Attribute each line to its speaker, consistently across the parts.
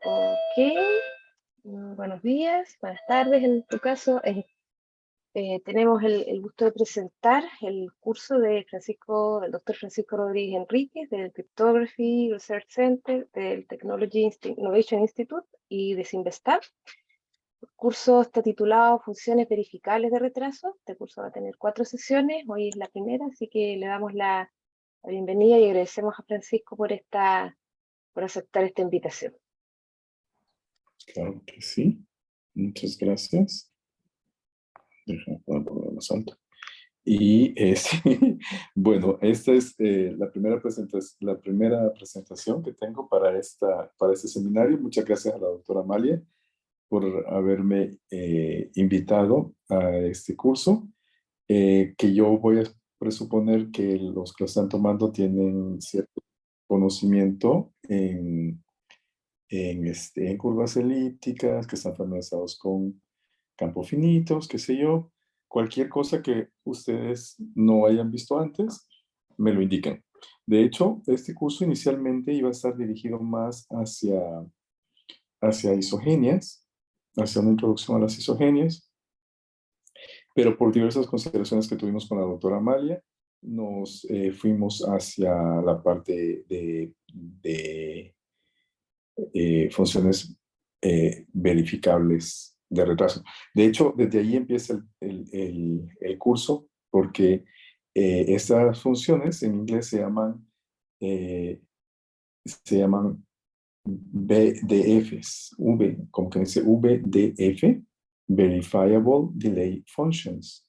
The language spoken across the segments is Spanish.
Speaker 1: Ok, buenos días, buenas tardes en tu caso. Tenemos el gusto de presentar el curso de del doctor Francisco Rodríguez Enríquez, del Cryptography Research Center, del Innovation Institute y de Simvestab. El curso está titulado Funciones Verificables de Retraso. Este curso va a tener 4 sesiones, hoy es la primera, así que le damos la bienvenida y agradecemos a Francisco por aceptar esta invitación.
Speaker 2: Claro que sí. Muchas gracias. Déjame ponerlo más alto. Y sí, bueno, esta es la primera presentación que tengo para este seminario. Muchas gracias a la doctora Amalia por haberme invitado a este curso, que yo voy a presuponer que los que lo están tomando tienen cierto conocimiento en curvas elípticas, que están familiarizados con campos finitos, qué sé yo. Cualquier cosa que ustedes no hayan visto antes, me lo indican. De hecho, este curso inicialmente iba a estar dirigido más hacia isogenias, hacia una introducción a las isogenias, pero por diversas consideraciones que tuvimos con la doctora Amalia, nos fuimos hacia la parte de funciones verificables de retraso. De hecho, desde ahí empieza el curso, porque estas funciones en inglés se llaman VDFs, como que dice VDF, Verifiable Delay Functions.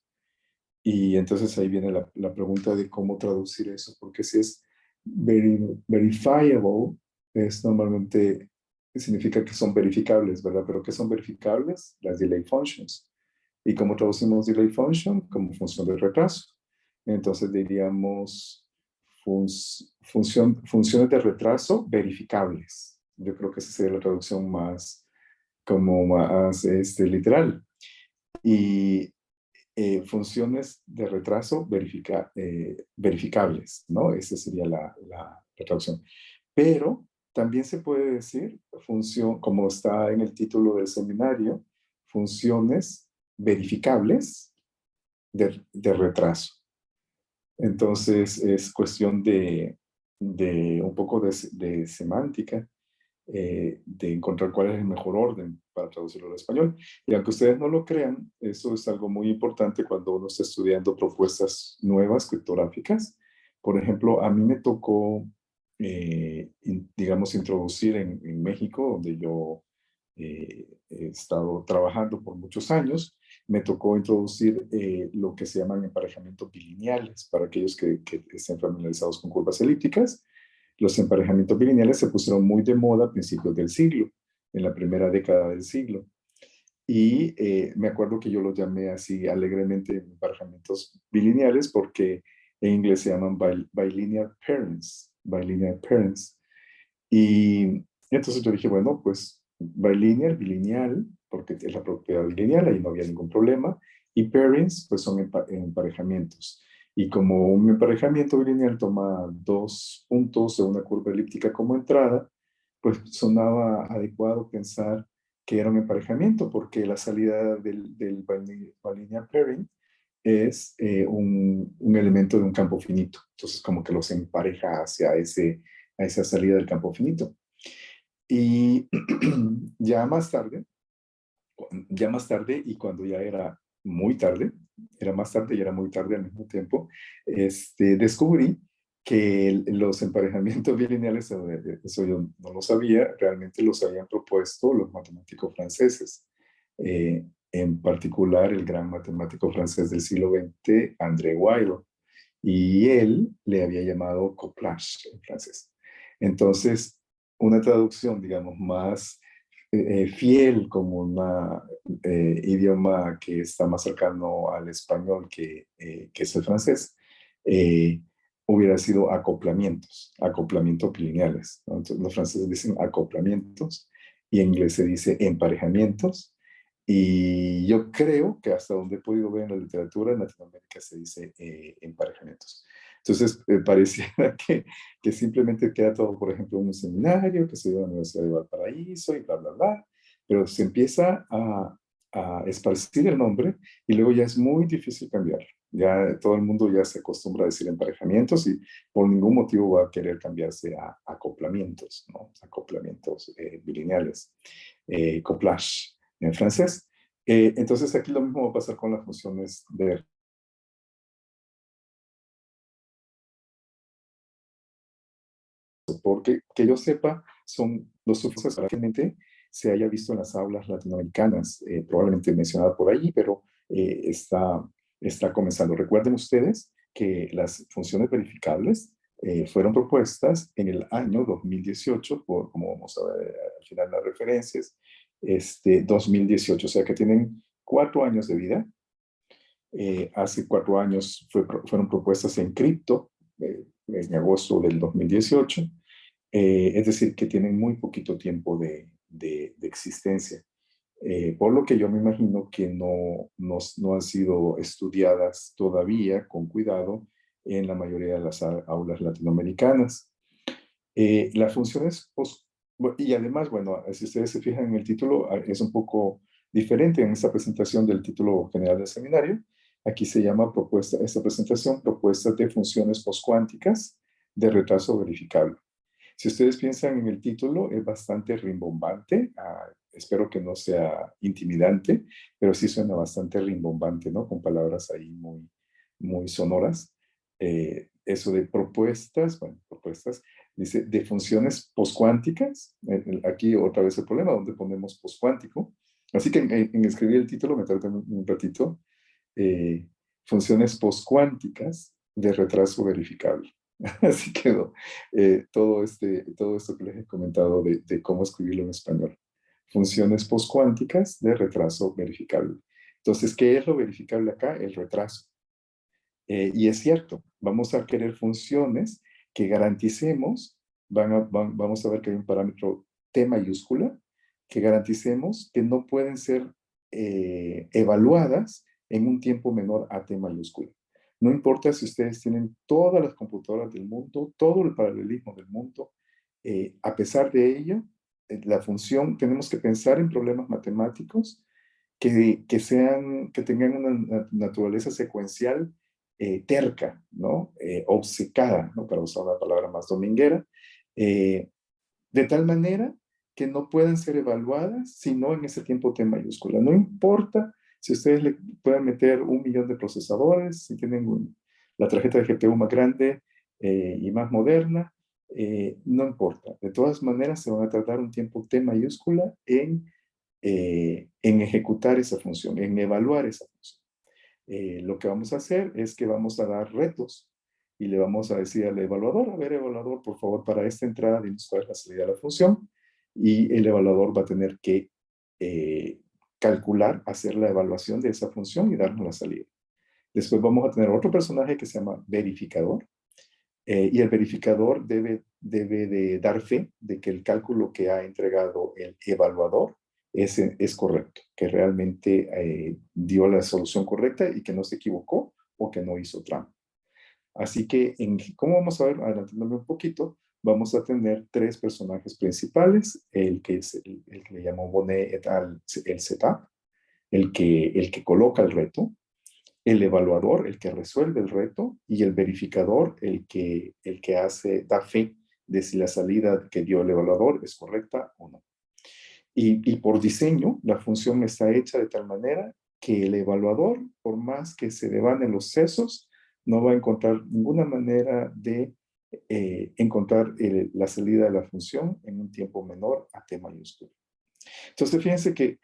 Speaker 2: Y entonces ahí viene la pregunta de cómo traducir eso, porque si es verifiable, es normalmente significa que son verificables, ¿verdad? Pero ¿qué son verificables? Las delay functions. ¿Y cómo traducimos delay function? Como función de retraso. Entonces diríamos funciones de retraso verificables. Yo creo que esa sería la traducción más literal. Y funciones de retraso verificables, ¿no? Esa sería la traducción. Pero también se puede decir como está en el título del seminario, funciones verificables de retraso. Entonces es cuestión de un poco de semántica, de encontrar cuál es el mejor orden para traducirlo al español. Y aunque ustedes no lo crean, eso es algo muy importante cuando uno está estudiando propuestas nuevas criptográficas. Por ejemplo, a mí me tocó, digamos, introducir en México, donde yo he estado trabajando por muchos años, me tocó introducir lo que se llaman emparejamientos bilineales, para aquellos que estén familiarizados con curvas elípticas. Los emparejamientos bilineales se pusieron muy de moda a principios del siglo, en la primera década del siglo. Y me acuerdo que yo los llamé así alegremente emparejamientos bilineales porque en inglés se llaman bilinear pairings. Bilinear pairings. Y entonces yo dije, bueno, pues bilinear, bilineal, porque es la propiedad bilineal, ahí no había ningún problema. Y pairings, pues son emparejamientos. Y como un emparejamiento bilineal toma 2 puntos de una curva elíptica como entrada, pues sonaba adecuado pensar que era un emparejamiento, porque la salida del bilinear pairing es un elemento de un campo finito. Entonces como que los empareja a esa salida del campo finito. Y ya más tarde y cuando ya era más tarde y era muy tarde al mismo tiempo, descubrí que los emparejamientos bilineales, eso yo no lo sabía, realmente los habían propuesto los matemáticos franceses. En particular el gran matemático francés del siglo XX, André Weil, y él le había llamado couplage en francés. Entonces, una traducción, digamos, más fiel, como un idioma que está más cercano al español que es el francés, hubiera sido acoplamientos bilineales, ¿no? Entonces, los franceses dicen acoplamientos y en inglés se dice emparejamientos. Y yo creo que hasta donde he podido ver en la literatura en Latinoamérica se dice emparejamientos. Entonces, pareciera que simplemente queda todo, por ejemplo, en un seminario que se dio en la Universidad de Valparaíso y bla, bla, bla, pero se empieza a esparcir el nombre y luego ya es muy difícil cambiarlo. Ya todo el mundo ya se acostumbra a decir emparejamientos y por ningún motivo va a querer cambiarse a acoplamientos, ¿no? Acoplamientos bilineales, couplage en francés. Entonces aquí lo mismo va a pasar con las funciones de porque que yo sepa, son los sufijos que realmente se haya visto en las aulas latinoamericanas, probablemente mencionada por ahí, pero está comenzando. Recuerden ustedes que las funciones verificables fueron propuestas en el año 2018, como vamos a ver al final las referencias, 2018, o sea que tienen 4 años de vida. Hace 4 años fueron propuestas en cripto, en agosto del 2018. Es decir, que tienen muy poquito tiempo de existencia. Por lo que yo me imagino que no han sido estudiadas todavía con cuidado en la mayoría de las aulas latinoamericanas. Las funciones y además, bueno, si ustedes se fijan en el título, es un poco diferente en esta presentación del título general del seminario. Aquí se llama esta presentación, propuestas de funciones postcuánticas de retraso verificable. Si ustedes piensan en el título, es bastante rimbombante. Espero que no sea intimidante, pero sí suena bastante rimbombante, ¿no? Con palabras ahí muy, muy sonoras. Eso de propuestas, bueno, propuestas, dice de funciones postcuánticas. Aquí otra vez el problema, donde ponemos postcuántico. Así que en escribir el título me tardé un ratito. Funciones postcuánticas de retraso verificable. Así quedó todo esto que les he comentado de cómo escribirlo en español. Funciones postcuánticas de retraso verificable. Entonces, ¿qué es lo verificable acá? El retraso. Y es cierto, vamos a querer funciones que garanticemos, vamos a ver que hay un parámetro T mayúscula, que garanticemos que no pueden ser evaluadas en un tiempo menor a T mayúscula. No importa si ustedes tienen todas las computadoras del mundo, todo el paralelismo del mundo, a pesar de ello, la función, tenemos que pensar en problemas matemáticos que tengan una naturaleza secuencial terca, ¿no? Obcecada, ¿no? Para usar una palabra más dominguera, de tal manera que no puedan ser evaluadas sino en ese tiempo T mayúscula. No importa si ustedes le pueden meter 1.000.000 de procesadores, si tienen la tarjeta de GPU más grande y más moderna, no importa. De todas maneras, se van a tardar un tiempo T mayúscula en ejecutar esa función, en evaluar esa función. Lo que vamos a hacer es que vamos a dar retos y le vamos a decir al evaluador, a ver, evaluador, por favor, para esta entrada dinos cuál es la salida de la función, y el evaluador va a tener que calcular, hacer la evaluación de esa función y darnos la salida. Después vamos a tener otro personaje que se llama verificador, y el verificador debe de dar fe de que el cálculo que ha entregado el evaluador es correcto, que realmente dio la solución correcta y que no se equivocó o que no hizo trampa. Así que, ¿cómo vamos a ver? Adelantándome un poquito, vamos a tener 3 personajes principales, el que le llamó Bonnet et al. El setup, el que coloca el reto, el evaluador, el que resuelve el reto, y el verificador, el que da fe de si la salida que dio el evaluador es correcta o no. Y por diseño, la función está hecha de tal manera que el evaluador, por más que se devanen los sesos, no va a encontrar ninguna manera de encontrar la salida de la función en un tiempo menor a T mayúscula. Entonces, fíjense que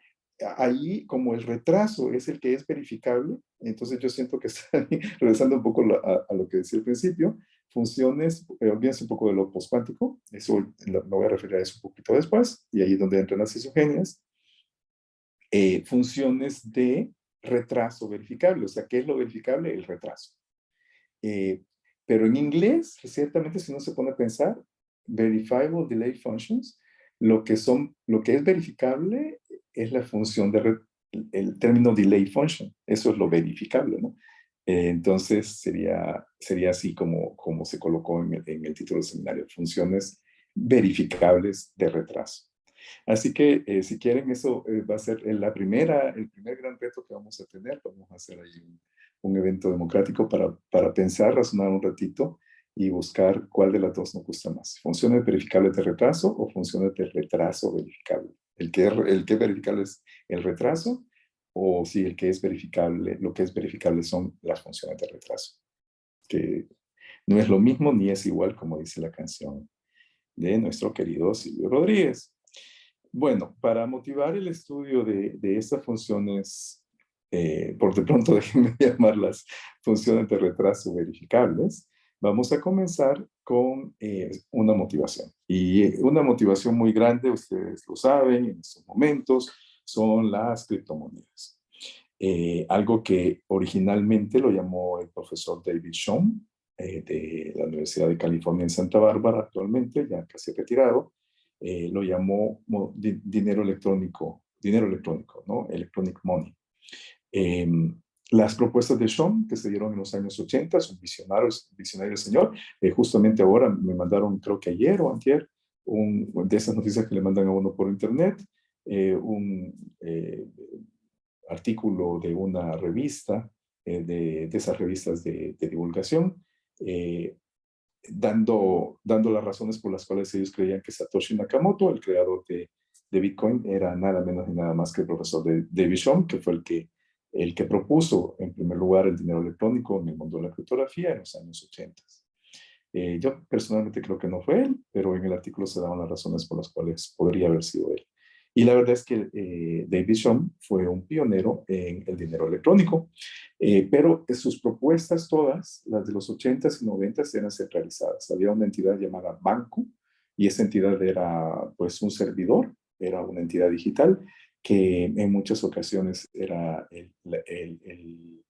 Speaker 2: ahí, como el retraso es el que es verificable, entonces yo siento que está regresando un poco a lo que decía al principio, funciones, olvídense un poco de lo postcuántico, eso me voy a referir a eso un poquito después, y ahí es donde entran las isogenias, funciones de retraso verificable, o sea, ¿qué es lo verificable? El retraso. Pero en inglés, ciertamente, si uno se pone a pensar, verifiable delay functions, lo que es verificable es la función el término delay function, eso es lo verificable, ¿no? Entonces sería sería así como se colocó en el título del seminario, funciones verificables de retraso. Así que si quieren, eso va a ser el primer gran reto que vamos a tener. Vamos a hacer ahí un evento democrático para pensar, razonar un ratito y buscar cuál de las dos nos gusta más. ¿Funciones verificables de retraso o funciones de retraso verificable? El que es verificable es el retraso, o si el que es verificable, lo que es verificable son las funciones de retraso, que no es lo mismo ni es igual, como dice la canción de nuestro querido Silvio Rodríguez. Bueno, para motivar el estudio de estas funciones, por de pronto déjenme llamarlas funciones de retraso verificables, vamos a comenzar con una motivación. Y una motivación muy grande, ustedes lo saben, en estos momentos, son las criptomonedas. Algo que originalmente lo llamó el profesor David Shom, de la Universidad de California en Santa Bárbara, actualmente, ya casi retirado, lo llamó dinero electrónico, ¿no? Electronic money. Eh, las propuestas de Shom, que se dieron en los años 80, son visionario señor. Justamente ahora me mandaron, creo que ayer o antier, de esas noticias que le mandan a uno por internet, un artículo de una revista, de esas revistas de divulgación, eh, dando las razones por las cuales ellos creían que Satoshi Nakamoto, el creador de Bitcoin, era nada menos y nada más que el profesor de David Shom, que fue el que propuso en primer lugar el dinero electrónico en el mundo de la criptografía en los años 80. Yo personalmente creo que no fue él, pero en el artículo se daban las razones por las cuales podría haber sido él. Y la verdad es que David Shom fue un pionero en el dinero electrónico, pero sus propuestas todas, las de los 80s y 90s, eran centralizadas. Había una entidad llamada Banco, y esa entidad era pues un servidor, era una entidad digital, que en muchas ocasiones era el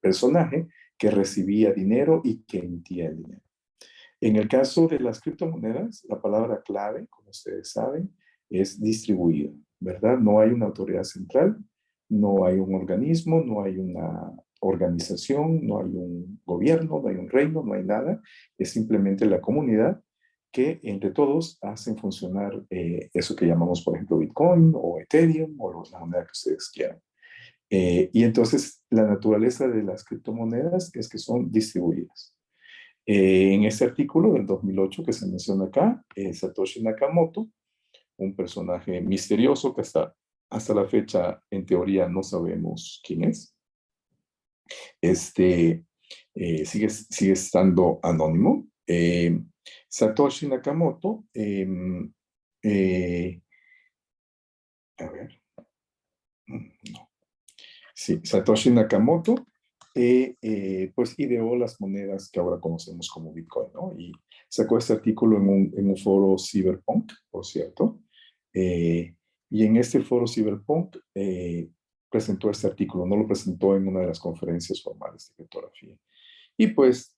Speaker 2: personaje que recibía dinero y que emitía el dinero. En el caso de las criptomonedas, la palabra clave, como ustedes saben, es distribuido, ¿verdad? No hay una autoridad central, no hay un organismo, no hay una organización, no hay un gobierno, no hay un reino, no hay nada. Es simplemente la comunidad que entre todos hacen funcionar eso que llamamos, por ejemplo, Bitcoin o Ethereum o la moneda que ustedes quieran. Y entonces la naturaleza de las criptomonedas es que son distribuidas. En este artículo del 2008 que se menciona acá, Satoshi Nakamoto, un personaje misterioso que hasta la fecha, en teoría, no sabemos quién es, sigue estando anónimo. Satoshi Nakamoto, a ver, no. Sí, Satoshi Nakamoto, pues ideó las monedas que ahora conocemos como Bitcoin, ¿no? Y sacó este artículo en un foro cyberpunk, por cierto. Y en este foro cyberpunk presentó este artículo, no lo presentó en una de las conferencias formales de criptografía. Y pues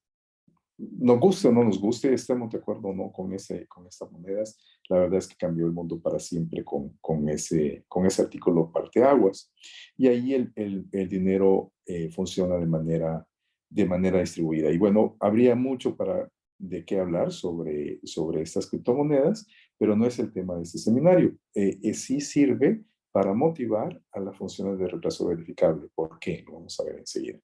Speaker 2: nos guste o no nos guste, estemos de acuerdo o no con estas monedas, la verdad es que cambió el mundo para siempre con ese artículo parteaguas. Y ahí el dinero funciona de manera distribuida. Y bueno, habría mucho de qué hablar sobre estas criptomonedas, pero no es el tema de este seminario. Sí sirve para motivar a las funciones de retraso verificable. ¿Por qué? Lo vamos a ver enseguida.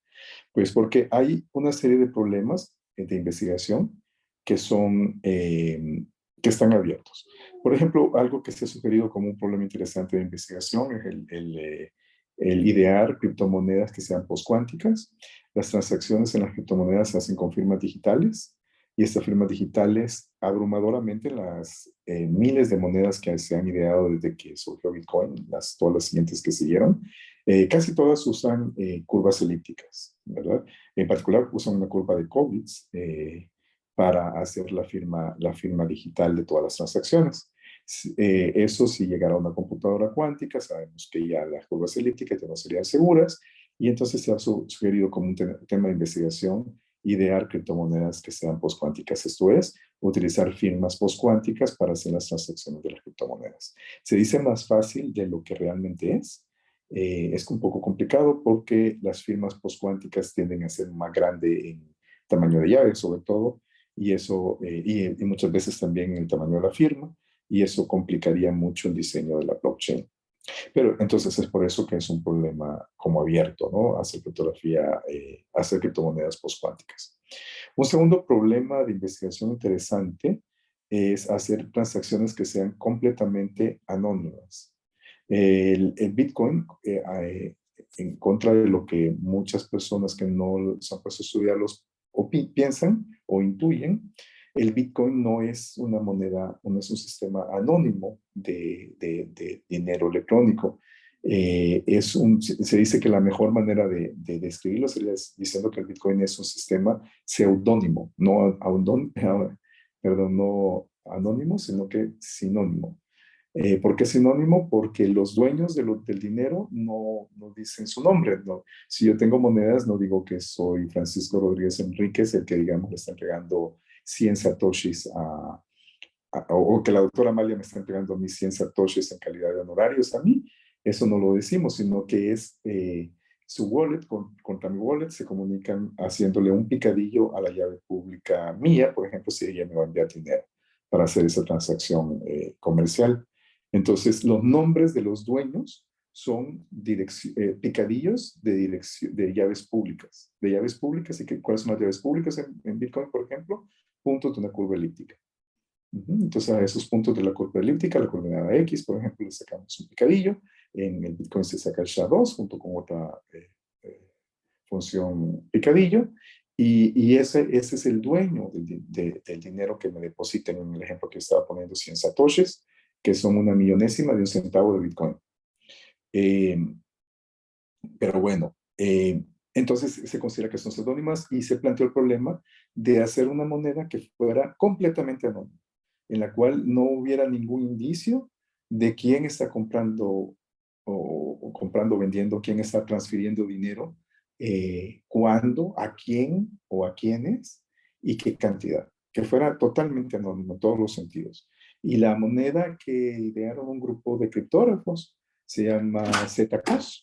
Speaker 2: Pues porque hay una serie de problemas de investigación que que están abiertos. Por ejemplo, algo que se ha sugerido como un problema interesante de investigación es el idear criptomonedas que sean postcuánticas. Las transacciones en las criptomonedas se hacen con firmas digitales, y estas firmas digitales, abrumadoramente, las miles de monedas que se han ideado desde que surgió Bitcoin, todas las siguientes que siguieron, casi todas usan curvas elípticas, ¿verdad? En particular usan una curva de Kollwitz para hacer la firma digital de todas las transacciones. Eso si llegara a una computadora cuántica, sabemos que ya las curvas elípticas ya no serían seguras, y entonces se ha sugerido como un tema de investigación idear criptomonedas que sean postcuánticas, esto es, utilizar firmas postcuánticas para hacer las transacciones de las criptomonedas. Se dice más fácil de lo que realmente es un poco complicado porque las firmas postcuánticas tienden a ser más grandes tamaño de llave sobre todo, y eso, y muchas veces también el tamaño de la firma, y eso complicaría mucho el diseño de la blockchain. Pero entonces es por eso que es un problema como abierto, ¿no? Hacer criptografía, hacer criptomonedas postcuánticas. Un segundo problema de investigación interesante es hacer transacciones que sean completamente anónimas. El Bitcoin, en contra de lo que muchas personas que no se han puesto a estudiarlos o piensan o intuyen, el Bitcoin no es una moneda, no es un sistema anónimo de dinero electrónico. Se dice que la mejor manera de describirlo sería diciendo que el Bitcoin es un sistema seudónimo, perdón, no anónimo, sino que sinónimo. ¿Por qué sinónimo? Porque los dueños del dinero no dicen su nombre. No. Si yo tengo monedas, no digo que soy Francisco Rodríguez Enríquez, el que, digamos, le está entregando 100 satoshis o que la doctora Amalia me está entregando mis 100 satoshis en calidad de honorarios a mí. Eso no lo decimos, sino que es su wallet contra mi wallet, se comunican haciéndole un picadillo a la llave pública mía, por ejemplo, si ella me va a enviar dinero para hacer esa transacción comercial. Entonces, los nombres de los dueños son picadillos de llaves públicas. De llaves públicas, ¿y cuáles son las llaves públicas en Bitcoin, por ejemplo? Puntos de una curva elíptica. Entonces, a esos puntos de la curva elíptica, la coordenada X, por ejemplo, le sacamos un picadillo. En el Bitcoin se saca el SHA-2 junto con otra función picadillo. Y ese es el dueño del dinero que me depositen en el ejemplo que estaba poniendo 100 satoshis, que son una millonésima de un centavo de Bitcoin. Pero bueno, entonces se considera que son seudónimas y se planteó el problema de hacer una moneda que fuera completamente anónima, en la cual no hubiera ningún indicio de quién está comprando o comprando, vendiendo, quién está transfiriendo dinero, cuándo, a quién o a quiénes y qué cantidad, que fuera totalmente anónimo en todos los sentidos. Y la moneda que idearon un grupo de criptógrafos se llama Zcash.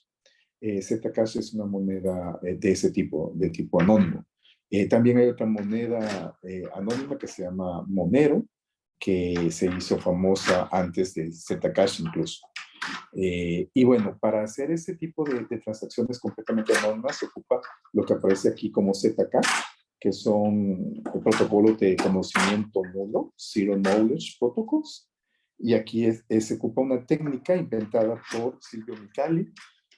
Speaker 2: Zcash es una moneda de ese tipo, de tipo anónimo. También hay otra moneda anónima que se llama Monero, que se hizo famosa antes de Zcash incluso. Y bueno, para hacer ese tipo de transacciones completamente anónimas se ocupa lo que aparece aquí como Zk, que son protocolos de conocimiento nulo, Zero Knowledge Protocols. Y aquí se ocupa una técnica inventada por Silvio Micali,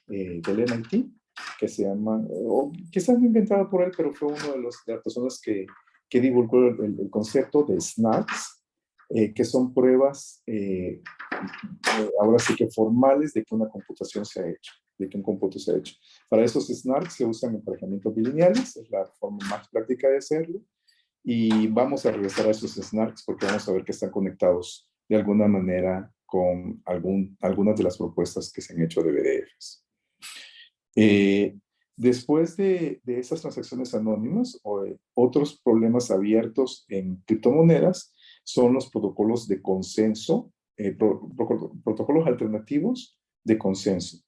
Speaker 2: del MIT, que se llama, o quizás no inventada por él, pero fue uno de las personas que divulgó el concepto de SNARKs, que son pruebas, ahora sí que formales, de que una computación se ha hecho, de que un cómputo se ha hecho. Para esos SNARKs se usan emparejamientos bilineales, es la forma más práctica de hacerlo, y vamos a regresar a esos SNARKs porque vamos a ver que están conectados de alguna manera con algunas de las propuestas que se han hecho de BDFs. Después de esas transacciones anónimas, otros problemas abiertos en criptomonedas son los protocolos de consenso, protocolos alternativos de consenso.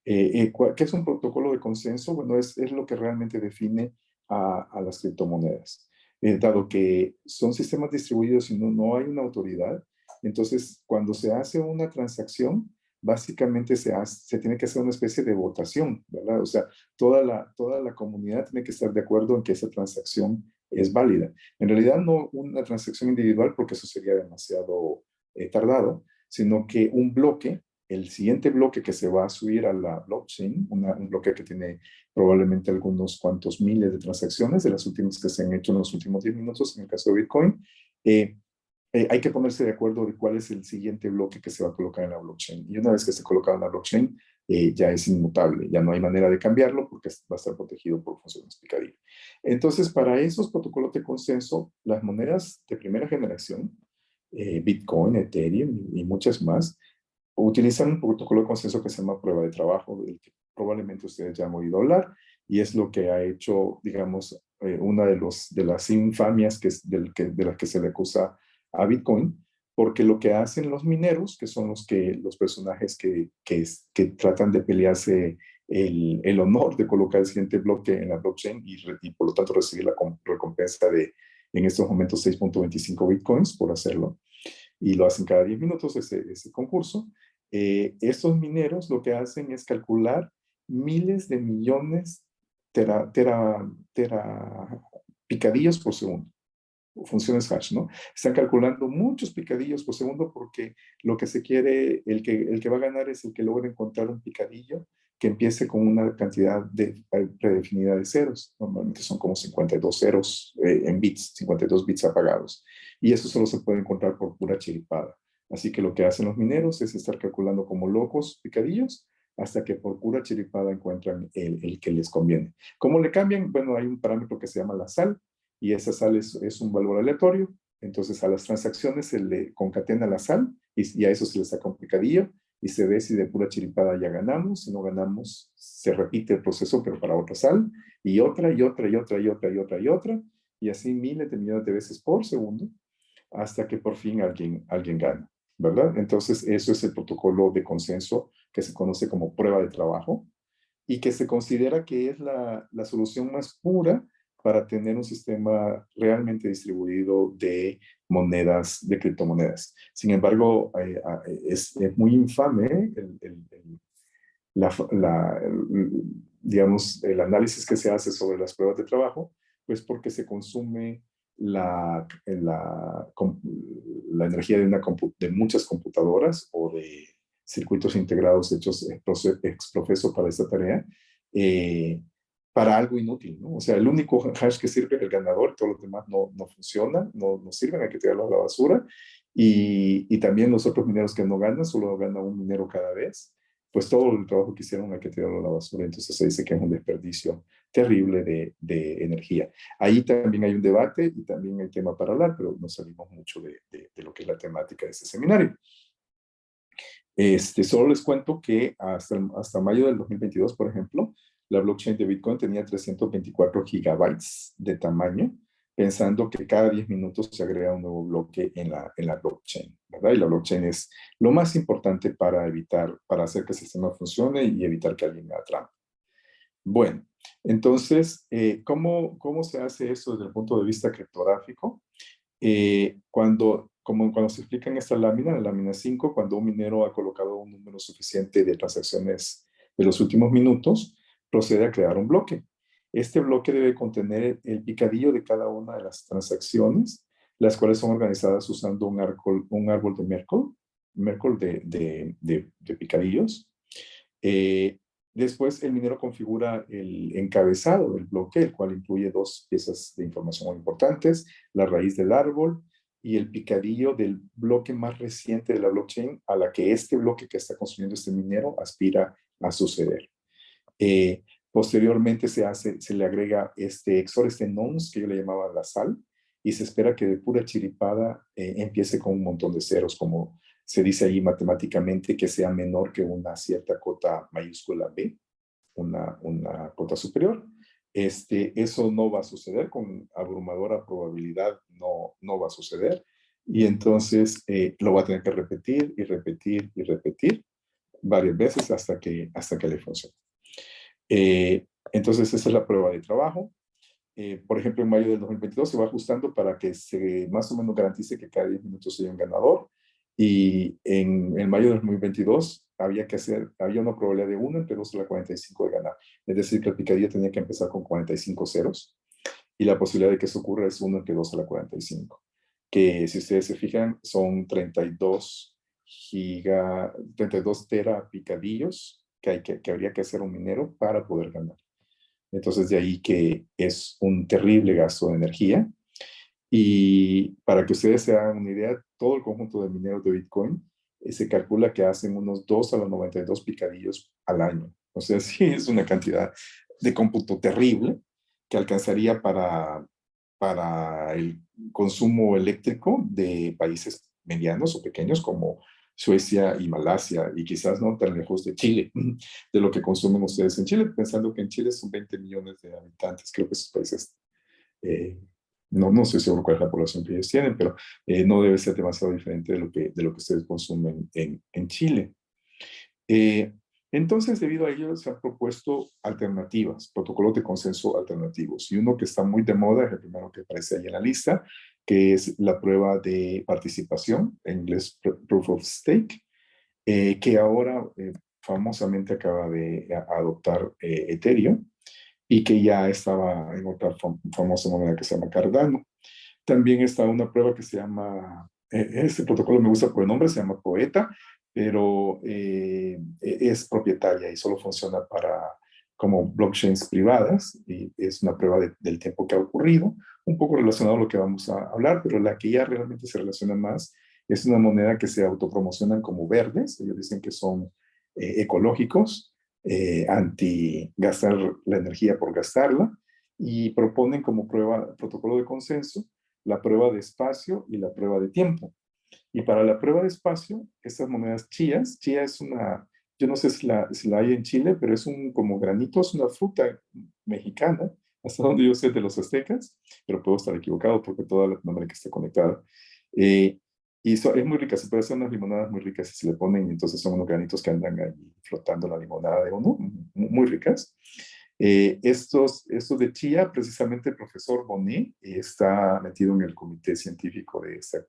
Speaker 2: ¿Qué es un protocolo de consenso? Bueno, es lo que realmente define a las criptomonedas. Dado que son sistemas distribuidos y no hay una autoridad, entonces cuando se hace una transacción, básicamente se tiene que hacer una especie de votación, ¿verdad? O sea, toda la comunidad tiene que estar de acuerdo en que esa transacción es válida. En realidad no una transacción individual, porque eso sería demasiado tardado, sino que un bloque, el siguiente bloque que se va a subir a la blockchain, un bloque que tiene probablemente algunos cuantos miles de transacciones, de las últimas que se han hecho en los últimos 10 minutos, en el caso de Bitcoin, hay que ponerse de acuerdo de cuál es el siguiente bloque que se va a colocar en la blockchain. Y una vez que esté colocado en la blockchain, ya es inmutable, ya no hay manera de cambiarlo porque va a estar protegido por funciones picadillo. Entonces, para esos protocolos de consenso, las monedas de primera generación, Bitcoin, Ethereum y muchas más, utilizan un protocolo de consenso que se llama prueba de trabajo, del que probablemente ustedes ya han oído hablar, y es lo que ha hecho, digamos, una de las infamias de las que se le acusa a Bitcoin, porque lo que hacen los mineros, que son los personajes que tratan de pelearse el honor de colocar el siguiente bloque en la blockchain y por lo tanto recibir la recompensa de, en estos momentos, 6.25 bitcoins por hacerlo. Y lo hacen cada 10 minutos ese concurso. Estos mineros lo que hacen es calcular miles de millones picadillos por segundo, funciones hash, ¿no? Están calculando muchos picadillos por segundo porque lo que se quiere, el que va a ganar es el que logra encontrar un picadillo que empiece con una cantidad predefinida de ceros. Normalmente son como 52 ceros en bits, 52 bits apagados. Y eso solo se puede encontrar por pura chiripada. Así que lo que hacen los mineros es estar calculando como locos picadillos hasta que por pura chiripada encuentran el que les conviene. ¿Cómo le cambian? Bueno, hay un parámetro que se llama la sal, y esa sal es un valor aleatorio. Entonces a las transacciones se le concatena la sal y a eso se le saca un picadillo y se ve si de pura chiripada ya ganamos. Si no ganamos, se repite el proceso, pero para otra sal, y otra, y otra, y otra, y otra, y otra, y otra, y así miles de millones de veces por segundo, hasta que por fin alguien gana, ¿verdad? Entonces, eso es el protocolo de consenso que se conoce como prueba de trabajo y que se considera que es la solución más pura para tener un sistema realmente distribuido de monedas, de criptomonedas. Sin embargo, es muy infame la, la, digamos, el análisis que se hace sobre las pruebas de trabajo, pues porque se consume la energía de muchas computadoras o de circuitos integrados hechos ex profeso para esta tarea, eh, para algo inútil, ¿no? O sea, el único hash que sirve es el ganador, todos los demás no funcionan, no sirven, hay que tirarlo a la basura. Y también los otros mineros que no ganan, solo gana un minero cada vez, pues todo el trabajo que hicieron hay que tirarlo a la basura. Entonces se dice que es un desperdicio terrible de energía. Ahí también hay un debate y también hay tema para hablar, pero no salimos mucho de lo que es la temática de este seminario. Solo les cuento que hasta mayo del 2022, por ejemplo, la blockchain de Bitcoin tenía 324 gigabytes de tamaño, pensando que cada 10 minutos se agrega un nuevo bloque en la blockchain, ¿verdad? Y la blockchain es lo más importante para hacer que el sistema funcione y evitar que alguien haga trampa. Bueno, entonces, ¿cómo se hace eso desde el punto de vista criptográfico? Cuando se explica en esta lámina, la lámina 5, cuando un minero ha colocado un número suficiente de transacciones de los últimos minutos, procede a crear un bloque. Este bloque debe contener el picadillo de cada una de las transacciones, las cuales son organizadas usando un árbol de Merkle de picadillos. Después el minero configura el encabezado del bloque, el cual incluye dos piezas de información muy importantes, la raíz del árbol y el picadillo del bloque más reciente de la blockchain a la que este bloque que está construyendo este minero aspira a suceder. Posteriormente se le agrega este XOR, este nonce, que yo le llamaba la sal, y se espera que de pura chiripada empiece con un montón de ceros, como se dice ahí matemáticamente, que sea menor que una cierta cota mayúscula B, una cota superior. Eso no va a suceder, con abrumadora probabilidad no va a suceder, y entonces lo va a tener que repetir y repetir y repetir varias veces hasta que le funcione. Entonces esa es la prueba de trabajo. Por ejemplo, en mayo del 2022 se va ajustando para que se más o menos garantice que cada 10 minutos haya un ganador. Y en mayo del 2022 había una probabilidad de 1 entre 2 a la 45 de ganar. Es decir, que el picadillo tenía que empezar con 45 ceros. Y la posibilidad de que eso ocurra es 1 entre 2 a la 45. Que si ustedes se fijan, son 32 terapicadillos que habría que hacer un minero para poder ganar. Entonces, de ahí que es un terrible gasto de energía. Y para que ustedes se hagan una idea, todo el conjunto de mineros de Bitcoin se calcula que hacen unos 2 a los 92 picadillos al año. O sea, sí es una cantidad de cómputo terrible que alcanzaría para el consumo eléctrico de países medianos o pequeños como Suecia y Malasia, y quizás no tan lejos de Chile, de lo que consumen ustedes en Chile, pensando que en Chile son 20 millones de habitantes. Creo que esos países, no estoy seguro cuál es la población que ellos tienen, pero no debe ser demasiado diferente de lo que ustedes consumen en Chile. Entonces, debido a ello, se han propuesto alternativas, protocolos de consenso alternativos. Y uno que está muy de moda es el primero que aparece ahí en la lista, que es la prueba de participación, en inglés Proof of Stake, que ahora famosamente acaba de adoptar Ethereum y que ya estaba en otra famosa moneda que se llama Cardano. También está una prueba que se llama, este protocolo me gusta por el nombre, se llama Poeta, pero es propietaria y solo funciona para como blockchains privadas y es una prueba del tiempo que ha ocurrido, un poco relacionado a lo que vamos a hablar, pero la que ya realmente se relaciona más es una moneda que se autopromocionan como verdes, ellos dicen que son ecológicos, anti gastar la energía por gastarla y proponen como prueba, protocolo de consenso, la prueba de espacio y la prueba de tiempo. Y para la prueba de espacio, estas monedas chías, chía es una, yo no sé si la hay en Chile, pero es un como granito, es una fruta mexicana, hasta donde yo sé de los aztecas, pero puedo estar equivocado porque toda Latinoamérica está conectada. Eh, es muy rica, se puede hacer unas limonadas muy ricas si se le ponen, y entonces son unos granitos que andan ahí flotando la limonada de uno, muy ricas. Estos de chía, precisamente el profesor Bonet está metido en el comité científico de esta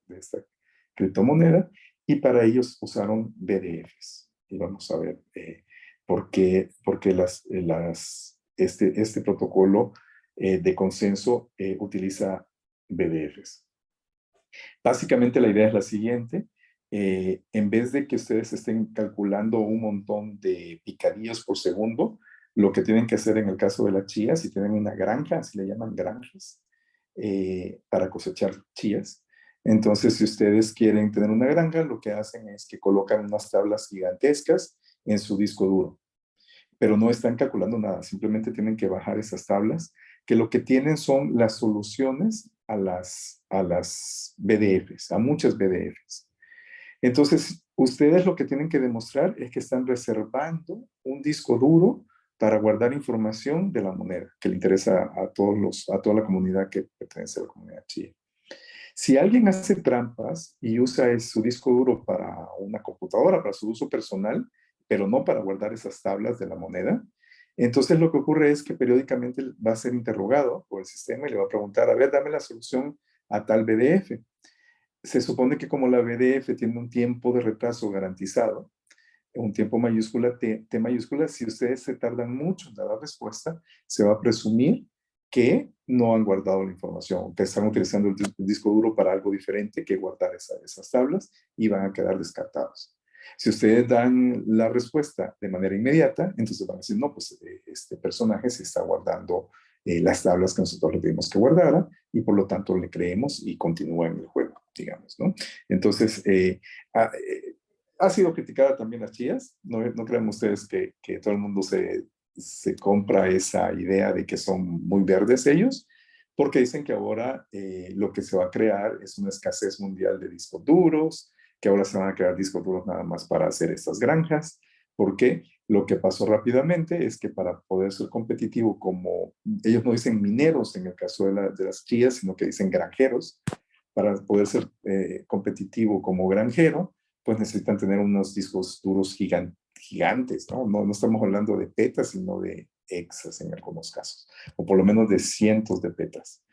Speaker 2: criptomoneda y para ellos usaron BDFs. Y vamos a ver por qué este protocolo de consenso utiliza BDFs. Básicamente la idea es la siguiente. En vez de que ustedes estén calculando un montón de picadillos por segundo, lo que tienen que hacer en el caso de la chía, si tienen una granja, así le llaman granjas, para cosechar chías. Entonces, si ustedes quieren tener una granja, lo que hacen es que colocan unas tablas gigantescas en su disco duro, pero no están calculando nada, simplemente tienen que bajar esas tablas, que lo que tienen son las soluciones a las BDFs, a muchas BDFs. Entonces, ustedes lo que tienen que demostrar es que están reservando un disco duro para guardar información de la moneda, que le interesa a toda la comunidad que pertenece a la comunidad chía. Si alguien hace trampas y usa su disco duro para una computadora, para su uso personal, pero no para guardar esas tablas de la moneda, entonces lo que ocurre es que periódicamente va a ser interrogado por el sistema y le va a preguntar, a ver, dame la solución a tal BDF. Se supone que como la BDF tiene un tiempo de retraso garantizado, un tiempo mayúscula, T mayúscula, si ustedes se tardan mucho en dar la respuesta, se va a presumir que no han guardado la información, que están utilizando el disco duro para algo diferente que guardar esas tablas y van a quedar descartados. Si ustedes dan la respuesta de manera inmediata, entonces van a decir, no, pues este personaje se está guardando las tablas que nosotros le pedimos que guardara y por lo tanto le creemos y continúa en el juego, digamos, ¿no? Entonces, ha sido criticada también las chías. No crean ustedes que todo el mundo se compra esa idea de que son muy verdes ellos, porque dicen que ahora lo que se va a crear es una escasez mundial de discos duros, que ahora se van a crear discos duros nada más para hacer estas granjas, porque lo que pasó rápidamente es que para poder ser competitivo, como ellos no dicen mineros en el caso de las chías, sino que dicen granjeros, para poder ser competitivo como granjero, pues necesitan tener unos discos duros gigantes, ¿no? ¿no? No estamos hablando de petas, sino de exas en algunos casos, o por lo menos de cientos de petas.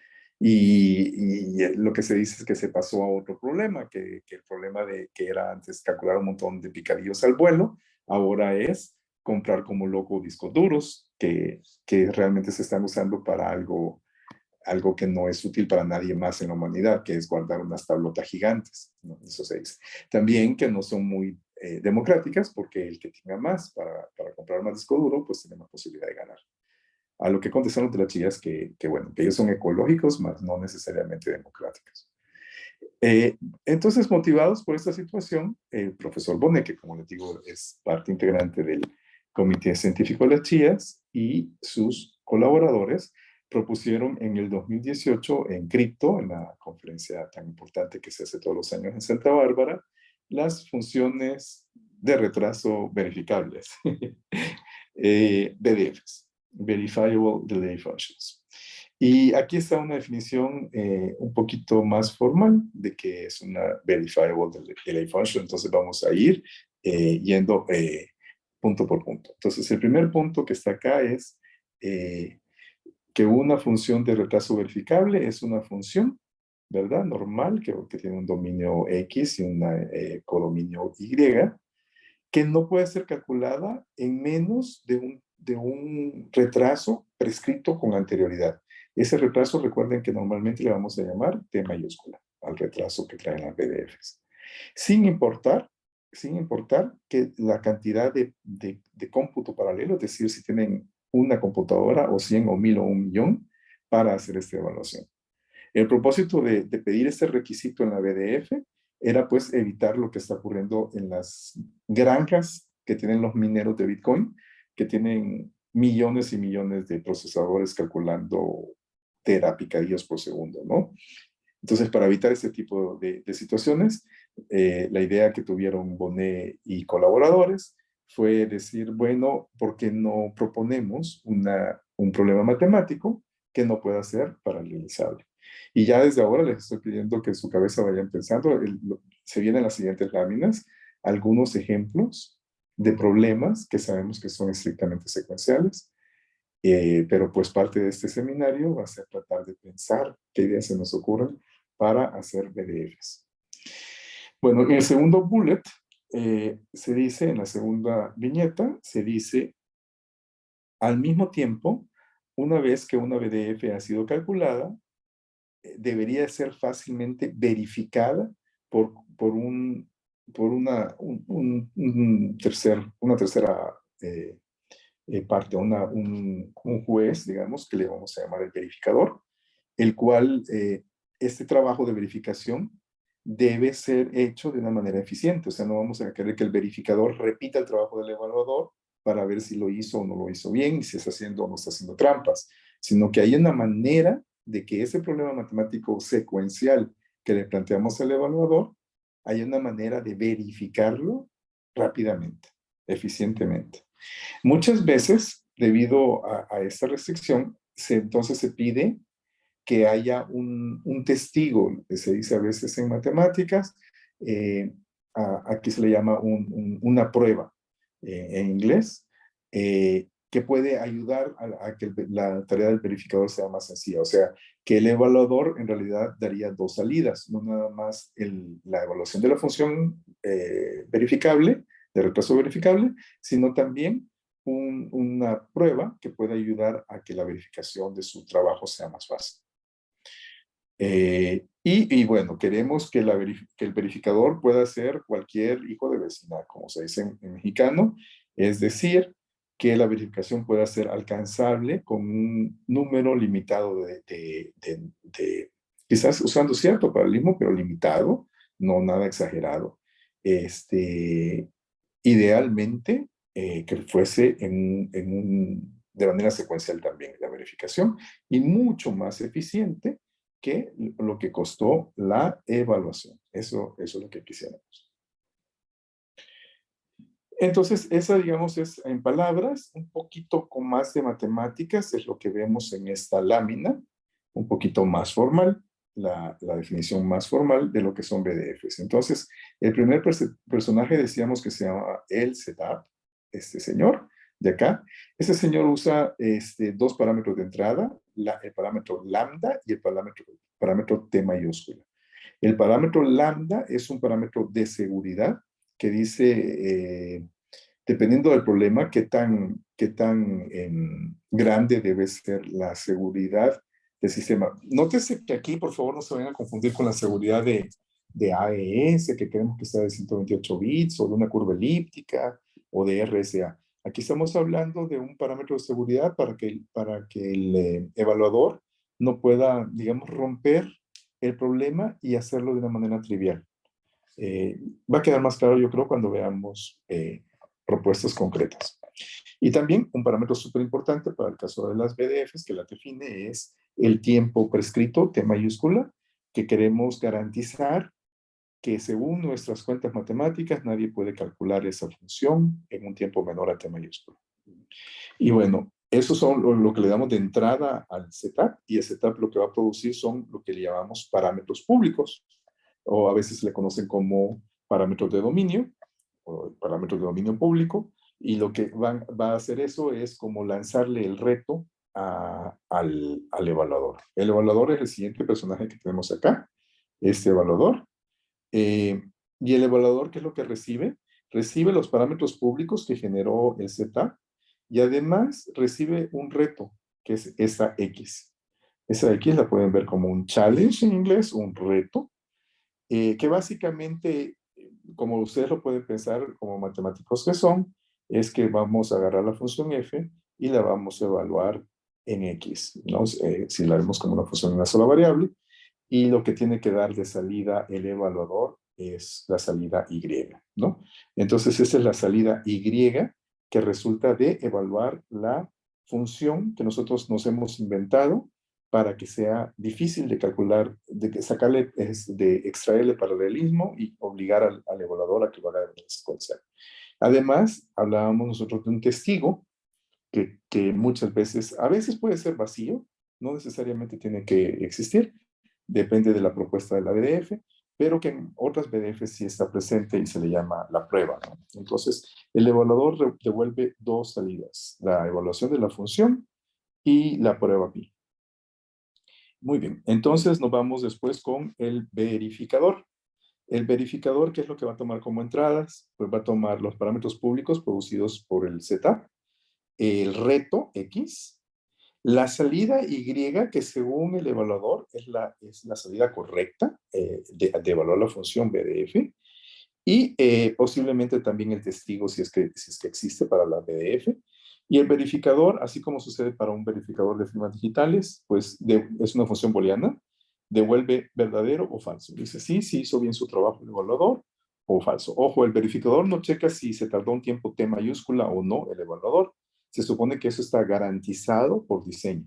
Speaker 2: Y lo que se dice es que se pasó a otro problema, que el problema de que era antes calcular un montón de picadillos al vuelo, ahora es comprar como loco discos duros que realmente se están usando para algo que no es útil para nadie más en la humanidad, que es guardar unas tablotas gigantes, ¿no? Eso se dice. También que no son muy democráticas, porque el que tenga más para comprar más disco duro, pues tiene más posibilidad de ganar. A lo que contestaron de las chillas bueno, que ellos son ecológicos, más no necesariamente democráticos. Entonces, motivados por esta situación, el profesor Bonet, que como les digo es parte integrante del Comité Científico de las Chías, y sus colaboradores propusieron en el 2018 en Cripto, en la conferencia tan importante que se hace todos los años en Santa Bárbara, las funciones de retraso verificables, BDFs, Verifiable Delay Functions. Y aquí está una definición un poquito más formal de que es una verifiable delay function. Entonces vamos a ir yendo punto por punto. Entonces, el primer punto que está acá es que una función de retraso verificable es una función, ¿verdad? Normal, que tiene un dominio X y un codominio Y, que no puede ser calculada en menos de un retraso prescrito con anterioridad. Ese retraso, recuerden que normalmente le vamos a llamar T mayúscula al retraso que traen las PDFs. Sin importar que la cantidad de cómputo paralelo, es decir, si tienen una computadora o 100 o 1000 o 1.000.000 para hacer esta evaluación. El propósito de pedir este requisito en la BDF era pues evitar lo que está ocurriendo en las granjas que tienen los mineros de Bitcoin, que tienen millones y millones de procesadores calculando terapicadillos por segundo, ¿no? Entonces, para evitar este tipo de situaciones, la idea que tuvieron Bonet y colaboradores fue decir, bueno, ¿por qué no proponemos un problema matemático que no pueda ser paralelizable? Y ya desde ahora les estoy pidiendo que en su cabeza vayan pensando, se vienen las siguientes láminas, algunos ejemplos de problemas que sabemos que son estrictamente secuenciales, pero pues parte de este seminario va a ser tratar de pensar qué ideas se nos ocurren para hacer BDFs. Bueno, en el segundo bullet se dice, en la segunda viñeta, se dice, al mismo tiempo, una vez que una BDF ha sido calculada, debería ser fácilmente verificada por una tercera parte, un juez, digamos, que le vamos a llamar el verificador, el cual este trabajo de verificación debe ser hecho de una manera eficiente. O sea, no vamos a querer que el verificador repita el trabajo del evaluador para ver si lo hizo o no lo hizo bien, y si está haciendo o no está haciendo trampas, sino que hay una manera de que ese problema matemático secuencial que le planteamos al evaluador, hay una manera de verificarlo rápidamente, eficientemente. Muchas veces, debido a esta restricción, entonces se pide que haya un testigo, que se dice a veces en matemáticas, aquí se le llama una prueba en inglés, que puede ayudar a que la tarea del verificador sea más sencilla. O sea, que el evaluador en realidad daría dos salidas, no nada más la evaluación de la función verificable, de retraso verificable, sino también una prueba que pueda ayudar a que la verificación de su trabajo sea más fácil. Y bueno, queremos que el verificador pueda ser cualquier hijo de vecina, como se dice en mexicano, es decir, que la verificación pueda ser alcanzable con un número limitado quizás usando cierto paralelismo, pero limitado, no nada exagerado. Idealmente, que fuese de manera secuencial también la verificación, y mucho más eficiente que lo que costó la evaluación. Eso es lo que quisiéramos. Entonces, esa, digamos, es en palabras, un poquito con más de matemáticas, es lo que vemos en esta lámina, un poquito más formal, la definición más formal de lo que son BDFs. Entonces, el primer personaje decíamos que se llama el setup, este señor de acá. Este señor usa dos parámetros de entrada, el parámetro lambda y el parámetro T mayúscula. El parámetro lambda es un parámetro de seguridad que dice, dependiendo del problema, qué tan grande debe ser la seguridad del sistema. Nótese que aquí, por favor, no se vayan a confundir con la seguridad de AES, que queremos que sea de 128 bits, o de una curva elíptica, o de RSA. Aquí estamos hablando de un parámetro de seguridad para que el evaluador no pueda, digamos, romper el problema y hacerlo de una manera trivial. Va a quedar más claro, yo creo, cuando veamos propuestas concretas. Y también un parámetro súper importante para el caso de las BDFs que la define es el tiempo prescrito, T mayúscula, que queremos garantizar que según nuestras cuentas matemáticas nadie puede calcular esa función en un tiempo menor a T mayúscula. Y bueno, eso son lo que le damos de entrada al setup, y el setup lo que va a producir son lo que le llamamos parámetros públicos, o a veces se le conocen como parámetros de dominio, o parámetros de dominio público, Y lo que va a hacer eso es como lanzarle el reto al evaluador. El evaluador es el siguiente personaje que tenemos acá, este evaluador. Eh, y el evaluador, ¿qué es lo que recibe? Recibe los parámetros públicos que generó el setup y además recibe un reto, que es esa X. Esa X la pueden ver como un challenge en inglés, un reto, que básicamente, como ustedes lo pueden pensar como matemáticos que son, es que vamos a agarrar la función f y la vamos a evaluar en x, ¿no? Si la vemos como una función en una sola variable, y lo que tiene que dar de salida el evaluador es la salida y, ¿no? Entonces, esa es la salida y que resulta de evaluar la función que nosotros nos hemos inventado para que sea difícil de calcular, de sacarle, de extraerle paralelismo y obligar al evaluador a que lo haga de manera secuencial. Además, hablábamos nosotros de un testigo que muchas veces, a veces puede ser vacío, no necesariamente tiene que existir, depende de la propuesta de la BDF, pero que en otras BDF sí está presente y se le llama la prueba, ¿no? Entonces, el evaluador devuelve dos salidas, la evaluación de la función y la prueba pi. Muy bien, entonces nos vamos después con el verificador. El verificador, ¿qué es lo que va a tomar como entradas? Pues va a tomar los parámetros públicos producidos por el setup, el reto X, la salida Y, que según el evaluador es la salida correcta de evaluar la función BDF, y posiblemente también el testigo si es que existe para la BDF. Y el verificador, así como sucede para un verificador de firmas digitales, pues es una función booleana, devuelve verdadero o falso. Dice sí, sí hizo bien su trabajo el evaluador, o falso. Ojo, el verificador no checa si se tardó un tiempo T mayúscula o no el evaluador. Se supone que eso está garantizado por diseño.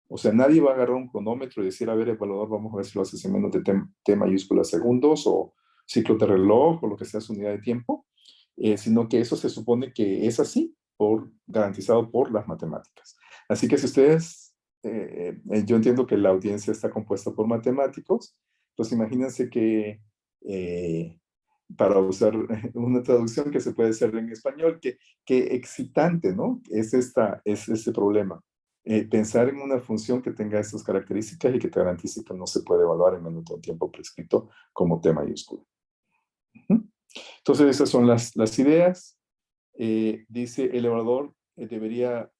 Speaker 2: O sea, nadie va a agarrar un cronómetro y decir, a ver, evaluador, vamos a ver si lo haces en menos de T mayúscula segundos o ciclo de reloj o lo que sea su unidad de tiempo, sino que eso se supone que es así, garantizado por las matemáticas. Así que si ustedes, yo entiendo que la audiencia está compuesta por matemáticos, pues imagínense que para usar una traducción que se puede hacer en español, que excitante, ¿no? Es este problema. Pensar en una función que tenga estas características y que te garantice que no se puede evaluar en menos de un tiempo prescrito como T mayúscula. Entonces, esas son las ideas. Dice, el evaluador debería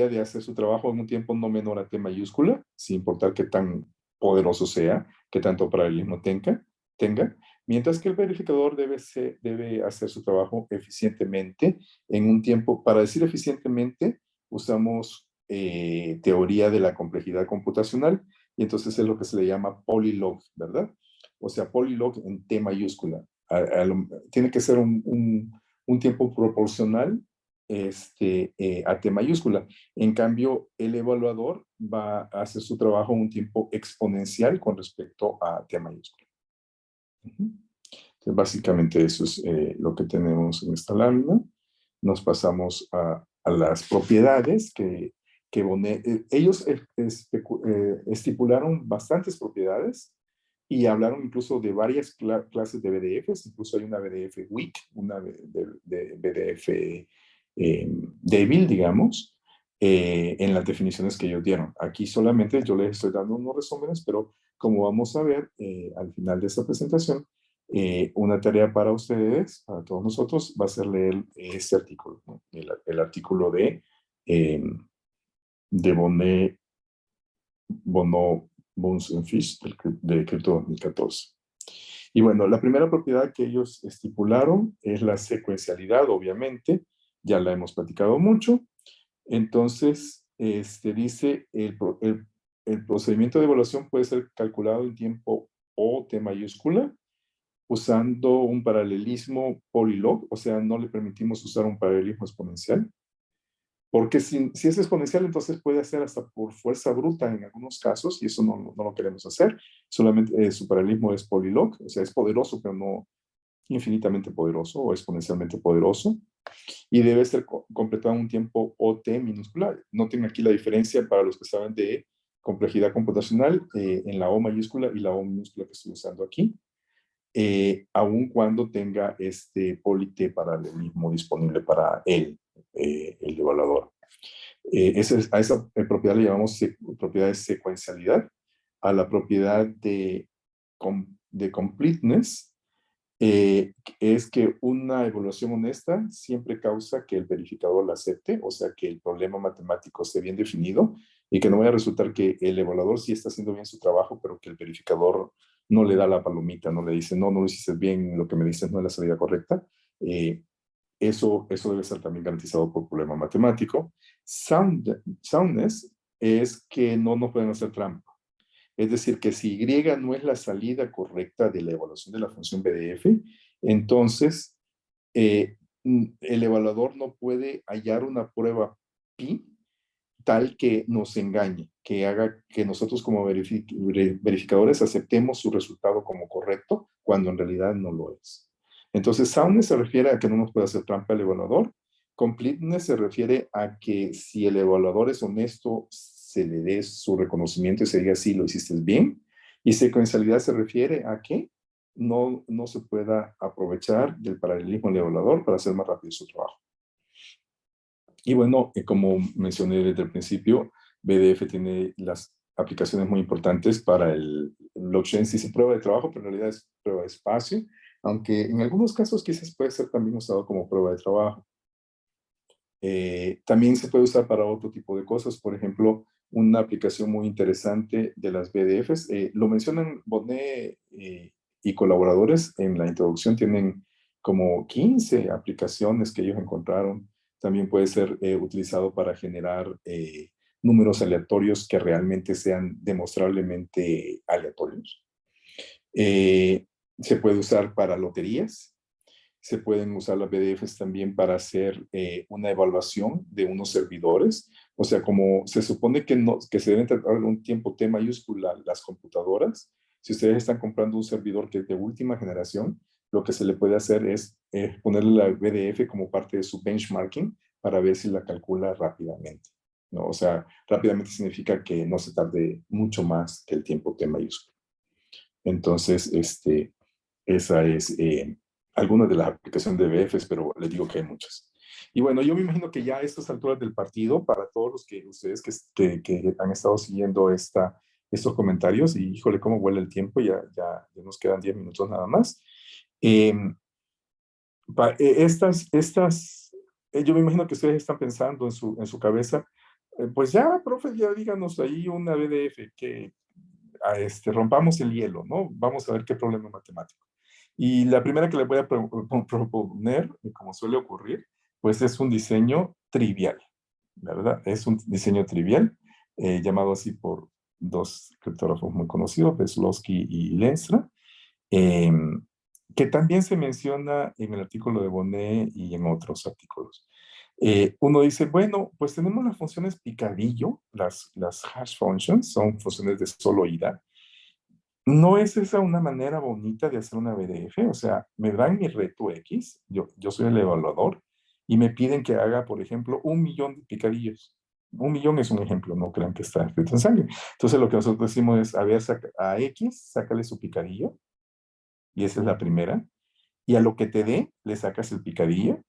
Speaker 2: de hacer su trabajo en un tiempo no menor a T mayúscula, sin importar qué tan poderoso sea, qué tanto paralelismo tenga, mientras que el verificador debe hacer su trabajo eficientemente en un tiempo. Para decir eficientemente, usamos teoría de la complejidad computacional, y entonces es lo que se le llama polylog, ¿verdad? O sea, polylog en T mayúscula. Tiene que ser un tiempo proporcional a T mayúscula. En cambio, el evaluador va a hacer su trabajo en un tiempo exponencial con respecto a T mayúscula. Entonces, básicamente eso es lo que tenemos en esta lámina. Nos pasamos a las propiedades que Bonnet, ellos estipularon bastantes propiedades y hablaron incluso de varias clases de BDFs, incluso hay una BDF weak, una BDF débil, digamos, en las definiciones que ellos dieron. Aquí solamente yo les estoy dando unos resúmenes, pero como vamos a ver al final de esta presentación, una tarea para ustedes, para todos nosotros, va a ser leer este artículo, ¿no? El artículo de Bonneau, Bones and Fish de Cripto 2014. Y bueno, la primera propiedad que ellos estipularon es la secuencialidad, obviamente, ya la hemos platicado mucho. Entonces, dice, el procedimiento de evaluación puede ser calculado en tiempo O T mayúscula, usando un paralelismo polylog, o sea, no le permitimos usar un paralelismo exponencial, porque si es exponencial, entonces puede hacer hasta por fuerza bruta en algunos casos, y eso no lo queremos hacer. Solamente su paralelismo es polylog, o sea, es poderoso, pero no infinitamente poderoso o exponencialmente poderoso, y debe ser completado en un tiempo OT minúscula. Noten aquí la diferencia para los que saben de complejidad computacional en la O mayúscula y la O minúscula que estoy usando aquí. aun cuando tenga este polite paralelismo disponible para el evaluador. A esa propiedad le llamamos propiedad de secuencialidad. A la propiedad de completeness es que una evaluación honesta siempre causa que el verificador la acepte, o sea, que el problema matemático esté bien definido y que no vaya a resultar que el evaluador sí está haciendo bien su trabajo, pero que el verificador no le da la palomita, no le dice, no, no lo hiciste bien, lo que me dices no es la salida correcta. Eso debe ser también garantizado por problema matemático. Soundness es que no nos pueden hacer trampa. Es decir, que si Y no es la salida correcta de la evaluación de la función BDF, entonces el evaluador no puede hallar una prueba pi tal que nos engañe, que haga que nosotros como verificadores aceptemos su resultado como correcto cuando en realidad no lo es. Entonces, soundness se refiere a que no nos puede hacer trampa el evaluador. Completeness se refiere a que si el evaluador es honesto, se le dé su reconocimiento y se diga, sí, lo hiciste bien. Y secuencialidad se refiere a que no se pueda aprovechar del paralelismo del evaluador para hacer más rápido su trabajo. Y bueno, como mencioné desde el principio, BDF tiene las aplicaciones muy importantes para el blockchain. Sí se prueba de trabajo, pero en realidad es prueba de espacio, aunque en algunos casos quizás puede ser también usado como prueba de trabajo. También se puede usar para otro tipo de cosas. Por ejemplo, una aplicación muy interesante de las BDFs, lo mencionan Bonnet y colaboradores en la introducción, tienen como 15 aplicaciones que ellos encontraron. También puede ser utilizado para generar números aleatorios que realmente sean demostrablemente aleatorios. Se puede usar para loterías. Se pueden usar las BDFs también para hacer una evaluación de unos servidores. O sea, como se supone que se deben tratar un tiempo T mayúscula las computadoras, si ustedes están comprando un servidor que es de última generación, lo que se le puede hacer es ponerle la BDF como parte de su benchmarking para ver si la calcula rápidamente, ¿no? O sea, rápidamente significa que no se tarde mucho más que el tiempo T mayúscula. Entonces, esa es algunas de las aplicaciones de BFs, pero les digo que hay muchas. Y bueno, yo me imagino que ya a estas alturas del partido, para todos los que ustedes que han estado siguiendo estos comentarios, y híjole, cómo vuela el tiempo, ya nos quedan 10 minutos nada más. Eh, yo me imagino que ustedes están pensando en su cabeza, pues ya, profe, ya díganos ahí una BDF que rompamos el hielo, ¿no? Vamos a ver qué problema matemático. Y la primera que les voy a proponer, como suele ocurrir, pues es un diseño trivial, ¿verdad? Es un diseño trivial, llamado así por dos criptógrafos muy conocidos, Veslowski y Lenstra, eh, que también se menciona en el artículo de Bonnet y en otros artículos. Uno dice, bueno, pues tenemos las funciones picadillo, las hash functions, son funciones de solo ida. ¿No es esa una manera bonita de hacer una BDF? O sea, me dan mi reto X, yo soy el evaluador, y me piden que haga, por ejemplo, 1.000.000 de picadillos. 1.000.000 es un ejemplo, no crean que está escrito en sangre. Entonces lo que nosotros decimos es, a ver, a X, sácale su picadillo, y esa es la primera, y a lo que te dé, le sacas el picadillo,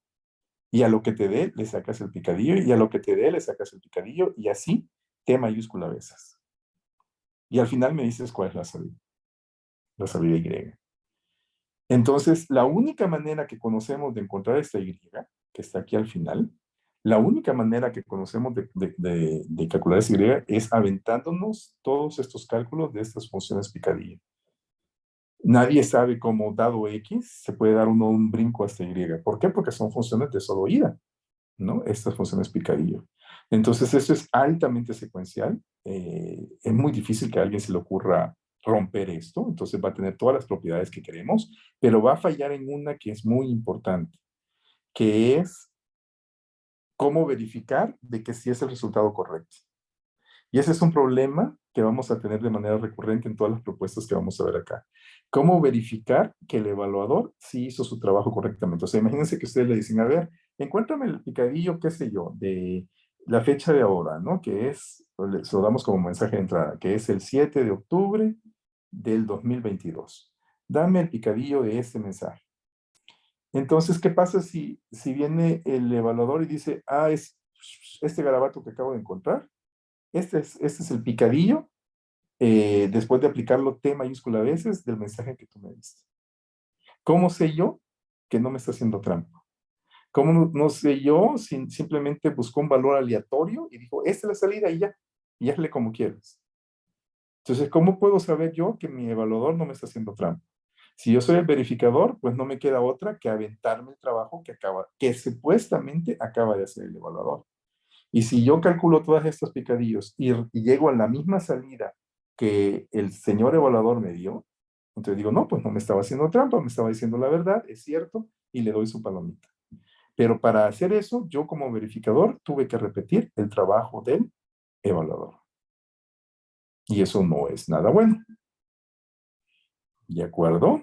Speaker 2: y a lo que te dé, le sacas el picadillo, y a lo que te dé, le sacas el picadillo, y así, T mayúscula veces. Y al final me dices cuál es la salida Y. Entonces, la única manera que conocemos de encontrar esta Y, que está aquí al final, la única manera que conocemos de calcular esa Y es aventándonos todos estos cálculos de estas funciones picadillo. Nadie sabe cómo, dado X, se puede dar uno un brinco hasta Y. ¿Por qué? Porque son funciones de solo ida, ¿no? Estas funciones picadillo. Entonces, esto es altamente secuencial. Es muy difícil que a alguien se le ocurra romper esto. Entonces, va a tener todas las propiedades que queremos, pero va a fallar en una que es muy importante, que es cómo verificar de que sí es el resultado correcto. Y ese es un problema que vamos a tener de manera recurrente en todas las propuestas que vamos a ver acá. ¿Cómo verificar que el evaluador sí hizo su trabajo correctamente? O sea, imagínense que ustedes le dicen, a ver, encuéntrame el picadillo, qué sé yo, de la fecha de ahora, ¿no? Que es, se lo damos como mensaje de entrada, que es el 7 de octubre del 2022. dame el picadillo de este mensaje. Entonces, ¿qué pasa si viene el evaluador y dice, es este garabato que acabo de encontrar? Este es el picadillo, después de aplicarlo T mayúscula a veces del mensaje que tú me diste. ¿Cómo sé yo que no me está haciendo trampa? ¿Cómo no sé yo si simplemente buscó un valor aleatorio y dijo, esta es la salida y hazle como quieras? Entonces, ¿cómo puedo saber yo que mi evaluador no me está haciendo trampa? Si yo soy el verificador, pues no me queda otra que aventarme el trabajo que supuestamente acaba de hacer el evaluador. Y si yo calculo todas estas picadillos y llego a la misma salida que el señor evaluador me dio, entonces digo, no, pues no me estaba haciendo trampa, me estaba diciendo la verdad, es cierto, y le doy su palomita. Pero para hacer eso, yo como verificador tuve que repetir el trabajo del evaluador. Y eso no es nada bueno. ¿De acuerdo?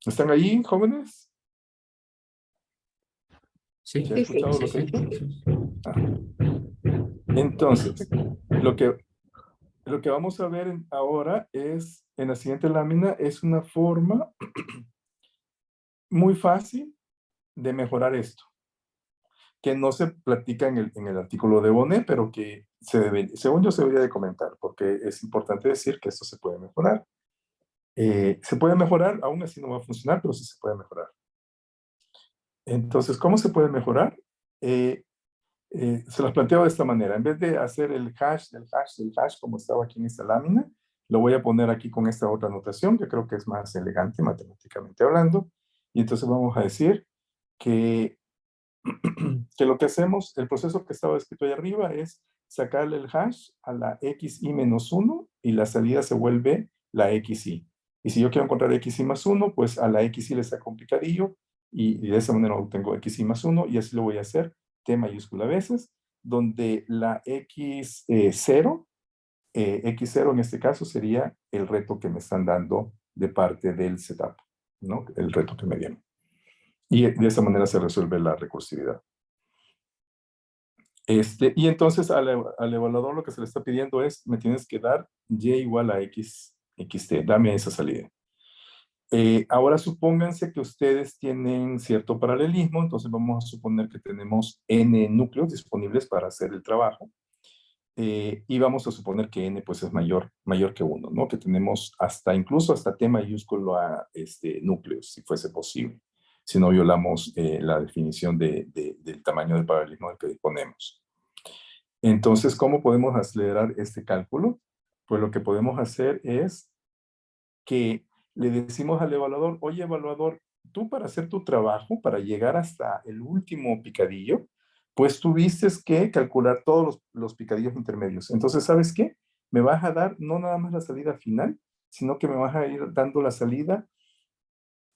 Speaker 2: ¿Están ahí, jóvenes?
Speaker 3: Sí,
Speaker 2: ¿Se ha
Speaker 1: Sí, sí.
Speaker 2: escuchado lo que he dicho? Entonces, lo que vamos a ver ahora es, en la siguiente lámina, es una forma muy fácil de mejorar esto, que no se platica en el artículo de Bonet, pero que según yo se debería de comentar, porque es importante decir que esto se puede mejorar. Se puede mejorar, aún así no va a funcionar, pero sí se puede mejorar. Entonces, ¿cómo se puede mejorar? Se los planteo de esta manera. En vez de hacer el hash del hash del hash, como estaba aquí en esta lámina, lo voy a poner aquí con esta otra notación, que creo que es más elegante matemáticamente hablando. Y entonces vamos a decir que, que lo que hacemos, el proceso que estaba escrito ahí arriba es sacarle el hash a la xi menos 1 y la salida se vuelve la xi. Y si yo quiero encontrar xi más 1, pues a la xi le saco un picadillo y de esa manera obtengo xi más 1 y así lo voy a hacer T mayúscula veces, donde la x0 en este caso sería el reto que me están dando de parte del setup, ¿no? El reto que me dieron. Y de esa manera se resuelve la recursividad. Y entonces al evaluador lo que se le está pidiendo es, me tienes que dar y igual a xt, dame esa salida. Ahora supónganse que ustedes tienen cierto paralelismo, entonces vamos a suponer que tenemos n núcleos disponibles para hacer el trabajo, y vamos a suponer que n pues es mayor que 1, ¿no? Que tenemos incluso hasta t mayúsculo a núcleos, si fuese posible, si no violamos la definición del tamaño del paralelismo del que disponemos. Entonces, ¿cómo podemos acelerar este cálculo? Pues lo que podemos hacer es que le decimos al evaluador, oye evaluador, tú para hacer tu trabajo, para llegar hasta el último picadillo, pues tuviste que calcular todos los picadillos intermedios. Entonces, ¿sabes qué? Me vas a dar no nada más la salida final, sino que me vas a ir dando la salida,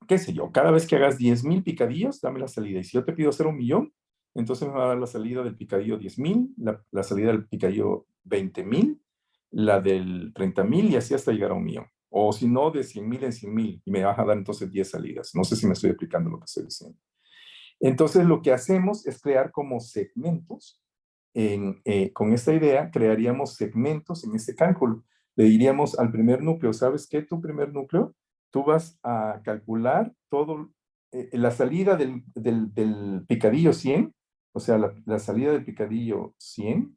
Speaker 2: qué sé yo, cada vez que hagas 10,000 picadillos, dame la salida. Y si yo te pido hacer 1,000,000, entonces me va a dar la salida del picadillo 10,000, la salida del picadillo 20,000, la del 30,000 y así hasta llegar a 1,000,000. O si no, de 100,000 en 100,000 y me vas a dar entonces 10 salidas. No sé si me estoy explicando lo que estoy diciendo. Entonces lo que hacemos es crear como segmentos. Con esta idea crearíamos segmentos en este cálculo. Le diríamos al primer núcleo, ¿sabes qué? Tu primer núcleo, tú vas a calcular todo, la salida del picadillo 100, o sea, la salida del picadillo 100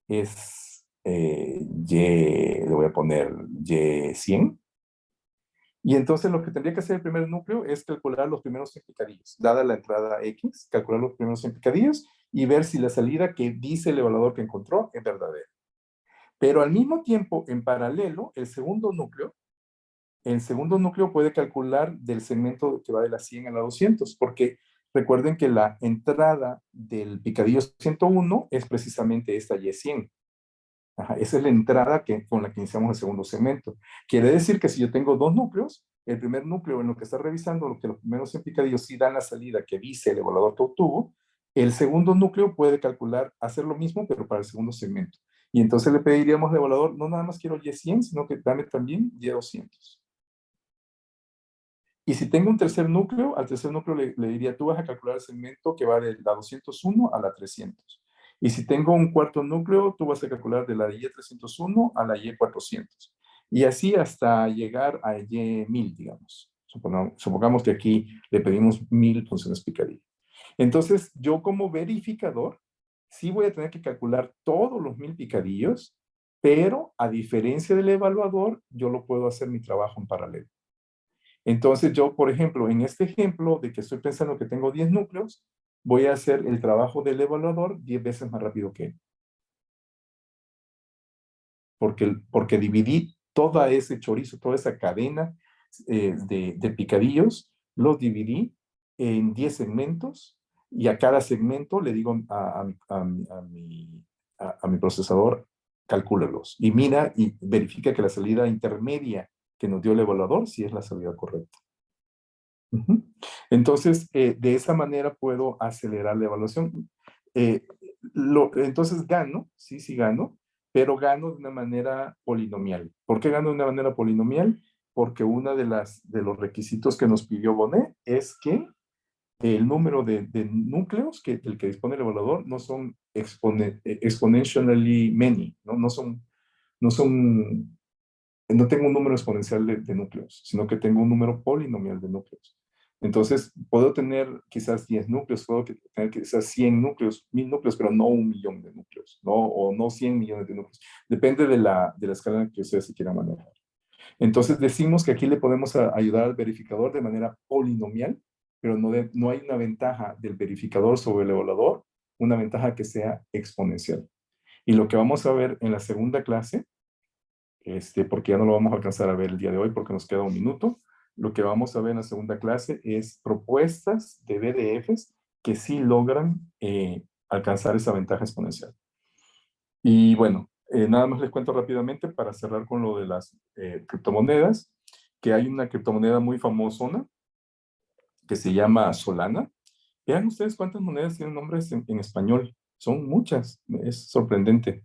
Speaker 2: es le voy a poner Y100. Y entonces lo que tendría que hacer el primer núcleo es calcular los primeros 100 picadillos. Dada la entrada X, calcular los primeros 100 picadillos y ver si la salida que dice el evaluador que encontró es verdadera. Pero al mismo tiempo, en paralelo, el segundo núcleo puede calcular del segmento que va de la 100 a la 200, porque recuerden que la entrada del picadillo 101 es precisamente esta Y100. Ajá, esa es la entrada con la que iniciamos el segundo segmento. Quiere decir que si yo tengo dos núcleos, el primer núcleo en lo que está revisando, lo que los primeros 100 picadillos sí dan la salida que dice el evaluador que obtuvo, el segundo núcleo puede calcular, hacer lo mismo, pero para el segundo segmento. Y entonces le pediríamos al evaluador, no nada más quiero Y100, sino que dame también Y200. Y si tengo un tercer núcleo, al tercer núcleo le diría, tú vas a calcular el segmento que va de la 201 a la 300. Y si tengo un cuarto núcleo, tú vas a calcular de la Y301 a la Y400. Y así hasta llegar a Y1000, digamos. Supongamos que aquí le pedimos 1000 funciones picadillo. Entonces, yo como verificador, sí voy a tener que calcular todos los 1000 picadillos, pero a diferencia del evaluador, yo lo puedo hacer mi trabajo en paralelo. Entonces, yo, por ejemplo, en este ejemplo de que estoy pensando que tengo 10 núcleos, voy a hacer el trabajo del evaluador 10 veces más rápido que él. Porque dividí toda ese chorizo, toda esa cadena de picadillos, los dividí en 10 segmentos y a cada segmento le digo a mi procesador, calcúlalos y mira y verifica que la salida intermedia que nos dio el evaluador sí es la salida correcta. Entonces, de esa manera puedo acelerar la evaluación. Entonces gano, sí gano, pero gano de una manera polinomial. ¿Por qué gano de una manera polinomial? Porque uno de los requisitos que nos pidió Bonet es que el número de núcleos del que dispone el evaluador no son exponentially many, ¿no? No tengo un número exponencial de núcleos, sino que tengo un número polinomial de núcleos. Entonces, puedo tener quizás 10 núcleos, puedo tener quizás 100 núcleos, 1000 núcleos, pero no 1.000.000 de núcleos, ¿no? O no 100 millones de núcleos. Depende de la escala que ustedes se quieran manejar. Entonces, decimos que aquí le podemos ayudar al verificador de manera polinomial, pero no hay una ventaja del verificador sobre el evaluador, una ventaja que sea exponencial. Y lo que vamos a ver en la segunda clase, porque ya no lo vamos a alcanzar a ver el día de hoy porque nos queda un minuto. Lo que vamos a ver en la segunda clase es propuestas de BDFs que sí logran alcanzar esa ventaja exponencial. Y bueno, nada más les cuento rápidamente para cerrar con lo de las criptomonedas, que hay una criptomoneda muy famosona que se llama Solana. Vean ustedes cuántas monedas tienen nombres en español. Son muchas, es sorprendente.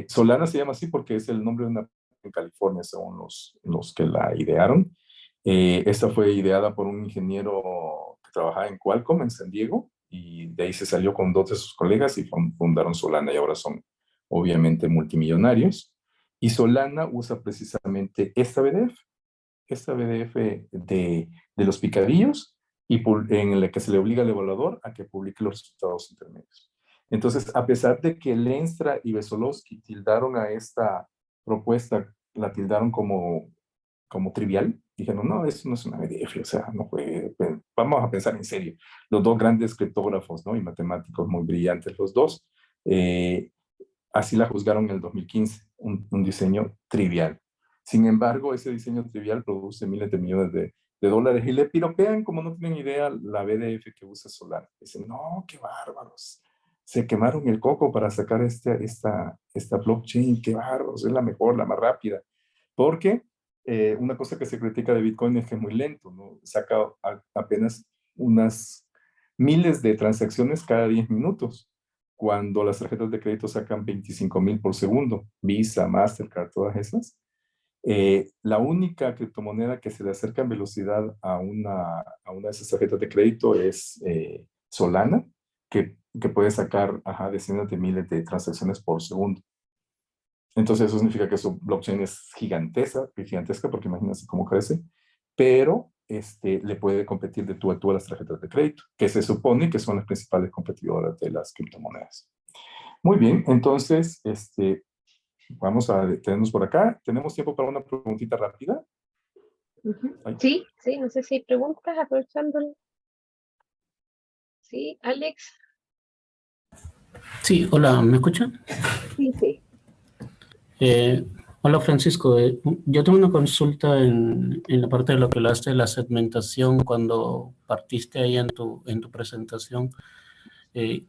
Speaker 2: Solana se llama así porque es el nombre de una en California, según los que la idearon. Esta fue ideada por un ingeniero que trabajaba en Qualcomm en San Diego y de ahí se salió con 2 de sus colegas y fundaron Solana y ahora son obviamente multimillonarios. Y Solana usa precisamente esta BDF de los picadillos y en la que se le obliga al evaluador a que publique los resultados intermedios. Entonces, a pesar de que Lenstra y Vesolowski tildaron a esta propuesta, la tildaron como trivial, dijeron, no, eso no es una BDF, o sea, no puede, vamos a pensar en serio. Los dos grandes criptógrafos, ¿no? Y matemáticos muy brillantes, los dos, así la juzgaron en el 2015, un diseño trivial. Sin embargo, ese diseño trivial produce miles de millones de dólares y le piropean, como no tienen idea, la BDF que usa Solana. Dicen, no, qué bárbaros. Se quemaron el coco para sacar esta blockchain, qué bárbaros, es la mejor, la más rápida. Porque una cosa que se critica de Bitcoin es que es muy lento, ¿no? Saca apenas unas miles de transacciones cada 10 minutos, cuando las tarjetas de crédito sacan 25,000 por segundo, Visa, Mastercard, todas esas. La única criptomoneda que se le acerca en velocidad a una de esas tarjetas de crédito es Solana, que puede sacar decenas de miles de transacciones por segundo. Entonces eso significa que su blockchain es gigantesca porque imagínense cómo crece, pero le puede competir de tú a tú a las tarjetas de crédito, que se supone que son las principales competidoras de las criptomonedas. Muy bien, entonces vamos a detenernos por acá. ¿Tenemos tiempo para una preguntita rápida?
Speaker 1: Sí, no sé si hay preguntas aprovechándolo. Sí, Alex.
Speaker 3: Sí, hola, ¿me escuchan?
Speaker 1: Sí.
Speaker 3: Hola Francisco, yo tengo una consulta en la parte de lo que hablaste de la segmentación cuando partiste ahí en tu presentación.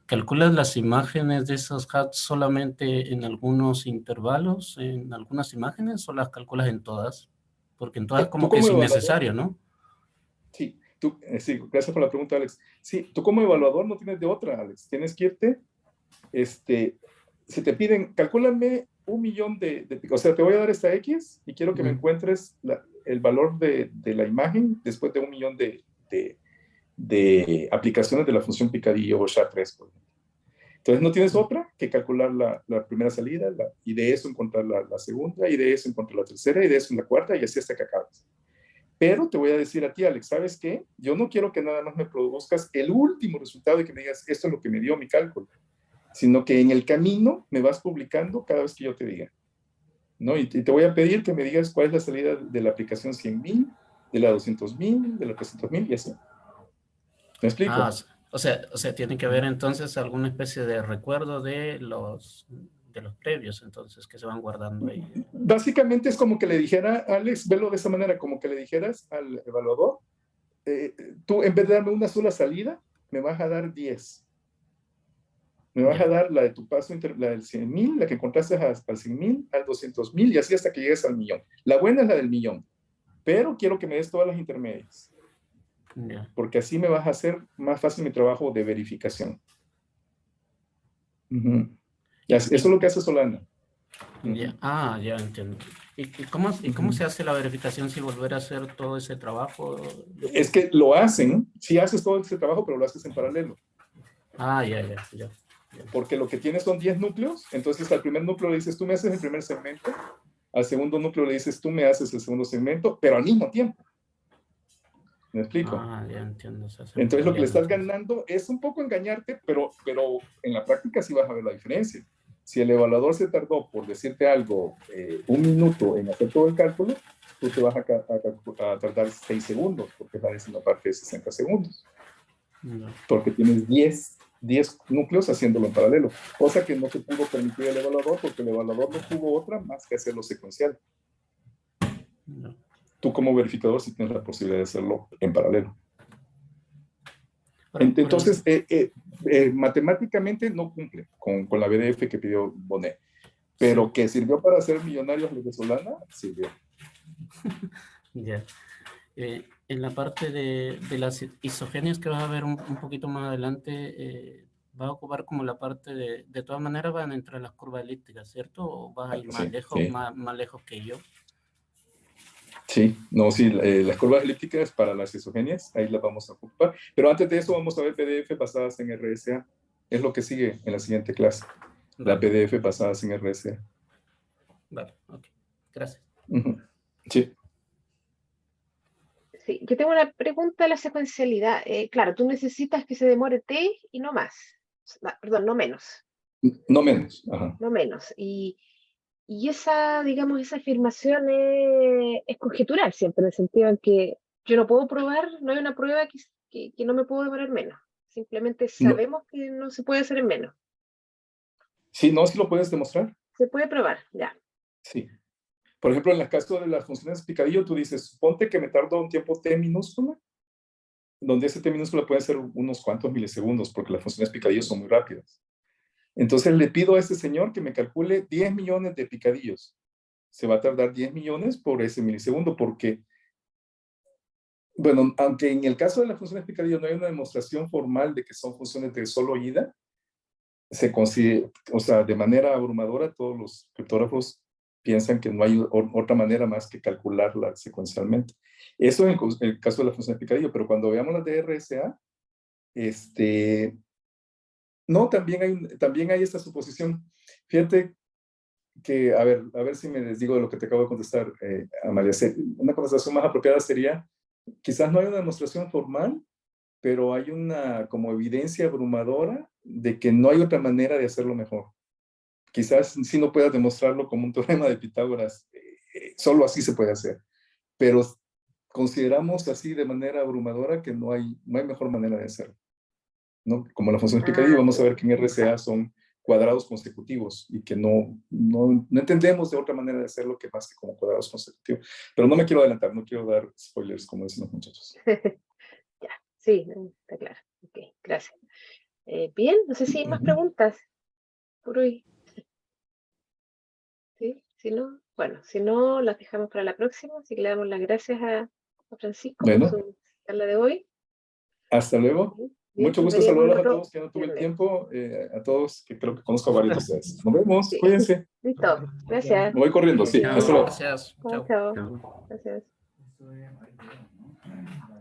Speaker 3: ¿Calculas las imágenes de esos hats solamente en algunos intervalos, en algunas imágenes, o las calculas en todas? Porque en todas como que es innecesario, ¿no?
Speaker 2: Sí, sí, gracias por la pregunta, Alex. Sí, tú como evaluador no tienes de otra, Alex. Tienes que irte, si te piden, calcúlame 1.000.000 o sea, te voy a dar esta X y quiero que me encuentres el valor de la imagen después de 1.000.000 de aplicaciones de la función picadillo o SHA-3, por ejemplo. Entonces no tienes otra que calcular la primera salida y de eso encontrar la segunda y de eso encontrar la tercera y de eso la cuarta y así hasta que acabes. Pero te voy a decir a ti, Alex, ¿sabes qué? Yo no quiero que nada más me produzcas el último resultado y que me digas, esto es lo que me dio mi cálculo, sino que en el camino me vas publicando cada vez que yo te diga, ¿no? Y te voy a pedir que me digas cuál es la salida de la aplicación 100.000, de la 200.000, de la 300.000 y así. ¿Me explico?
Speaker 3: Ah, o sea, tiene que haber entonces alguna especie de recuerdo de los previos, entonces, que se van guardando ahí.
Speaker 2: Básicamente es como que le dijera, Alex, velo de esa manera, como que le dijeras al evaluador, tú en vez de darme una sola salida, me vas a dar 10. Me vas a dar la de tu paso, la del 100.000, la que encontraste al 100.000, al 200.000 y así hasta que llegues al millón. La buena es la del millón, pero quiero que me des todas las intermedias. Porque así me vas a hacer más fácil mi trabajo de verificación. Eso es lo que hace Solana.
Speaker 3: Ya entiendo. ¿Y cómo se hace la verificación si volver a hacer todo ese trabajo?
Speaker 2: Es que lo hacen, sí haces todo ese trabajo, pero lo haces en paralelo.
Speaker 3: Ya.
Speaker 2: Porque lo que tienes son 10 núcleos, entonces al primer núcleo le dices, tú me haces el primer segmento, al segundo núcleo le dices, tú me haces el segundo segmento, pero al mismo tiempo. ¿Me explico?
Speaker 3: Ya entiendo.
Speaker 2: Entonces lo que le estás ganando es un poco engañarte, pero en la práctica sí vas a ver la diferencia. Si el evaluador se tardó, por decirte algo, 1 minuto en hacer todo el cálculo, tú te vas a tardar 6 segundos, porque es la décima parte de 60 segundos. Porque tienes 10 núcleos haciéndolo en paralelo, cosa que no te pudo permitir el evaluador, porque el evaluador no tuvo otra más que hacerlo secuencial. Tú como verificador sí tienes la posibilidad de hacerlo en paralelo. Entonces, matemáticamente no cumple con la BDF que pidió Bonet, pero sí, que sirvió para hacer millonarios los de Solana, sirvió.
Speaker 3: Ya. En la parte de las isogenias que vas a ver un poquito más adelante, va a ocupar como la parte de todas maneras van a entrar las curvas elípticas, ¿cierto? ¿O vas a ir más lejos, sí. más lejos que yo?
Speaker 2: Sí, no, sí, las curvas elípticas para las isogenias, ahí las vamos a ocupar. Pero antes de eso vamos a ver PDF basadas en RSA. Es lo que sigue en la siguiente clase. Vale. La PDF basadas en RSA.
Speaker 3: Vale, ok. Gracias.
Speaker 2: Sí.
Speaker 1: Sí, yo tengo una pregunta de la secuencialidad. Claro, tú necesitas que se demore T y no más. Perdón, no menos.
Speaker 2: No menos. Ajá.
Speaker 1: No menos. Y esa, digamos, esa afirmación es conjetural siempre, en el sentido en que yo no puedo probar, no hay una prueba que no me puedo demorar menos. Simplemente sabemos que no se puede hacer en menos.
Speaker 2: Sí, no, sí lo puedes demostrar.
Speaker 1: Se puede probar, ya.
Speaker 2: Sí. Por ejemplo, en el caso de las funciones de picadillo, tú dices, suponte que me tardo un tiempo t minúscula, donde ese t minúscula puede ser unos cuantos milisegundos, porque las funciones de picadillo son muy rápidas. Entonces le pido a este señor que me calcule 10 millones de picadillos. Se va a tardar 10 millones por ese milisegundo, porque, bueno, aunque en el caso de las funciones de picadillo no hay una demostración formal de que son funciones de solo ida, se considera, o sea, de manera abrumadora, todos los criptógrafos piensan que no hay otra manera más que calcularla secuencialmente. Eso en el caso de la función de picadillo, pero cuando veamos las de RSA, no, también hay esta suposición. Fíjate que, a ver si me les digo de lo que te acabo de contestar, Amalia. Una contestación más apropiada sería, quizás no hay una demostración formal, pero hay una como evidencia abrumadora de que no hay otra manera de hacerlo mejor. Quizás sí no puedas demostrarlo como un teorema de Pitágoras, solo así se puede hacer, pero consideramos así de manera abrumadora que no hay mejor manera de hacerlo, ¿no? Como la función de picadillo, vamos a ver que en RSA son cuadrados consecutivos y que no entendemos de otra manera de hacerlo que más que como cuadrados consecutivos. Pero no me quiero adelantar, no quiero dar spoilers como dicen los muchachos.
Speaker 1: Ya, sí, está claro. Ok, gracias. Bien, no sé si hay más preguntas por hoy. ¿Sí? Si no, bueno, si no, las dejamos para la próxima. Así que le damos las gracias a Francisco por su charla de hoy.
Speaker 2: Hasta luego. Bien, mucho gusto saludarlos a todos, que no tuve el tiempo, a todos, que creo que conozco a varios de ustedes. Nos vemos, sí. Cuídense.
Speaker 1: Listo, gracias.
Speaker 2: Me voy corriendo, sí. Hasta luego.
Speaker 3: Gracias.
Speaker 1: Chao. Gracias.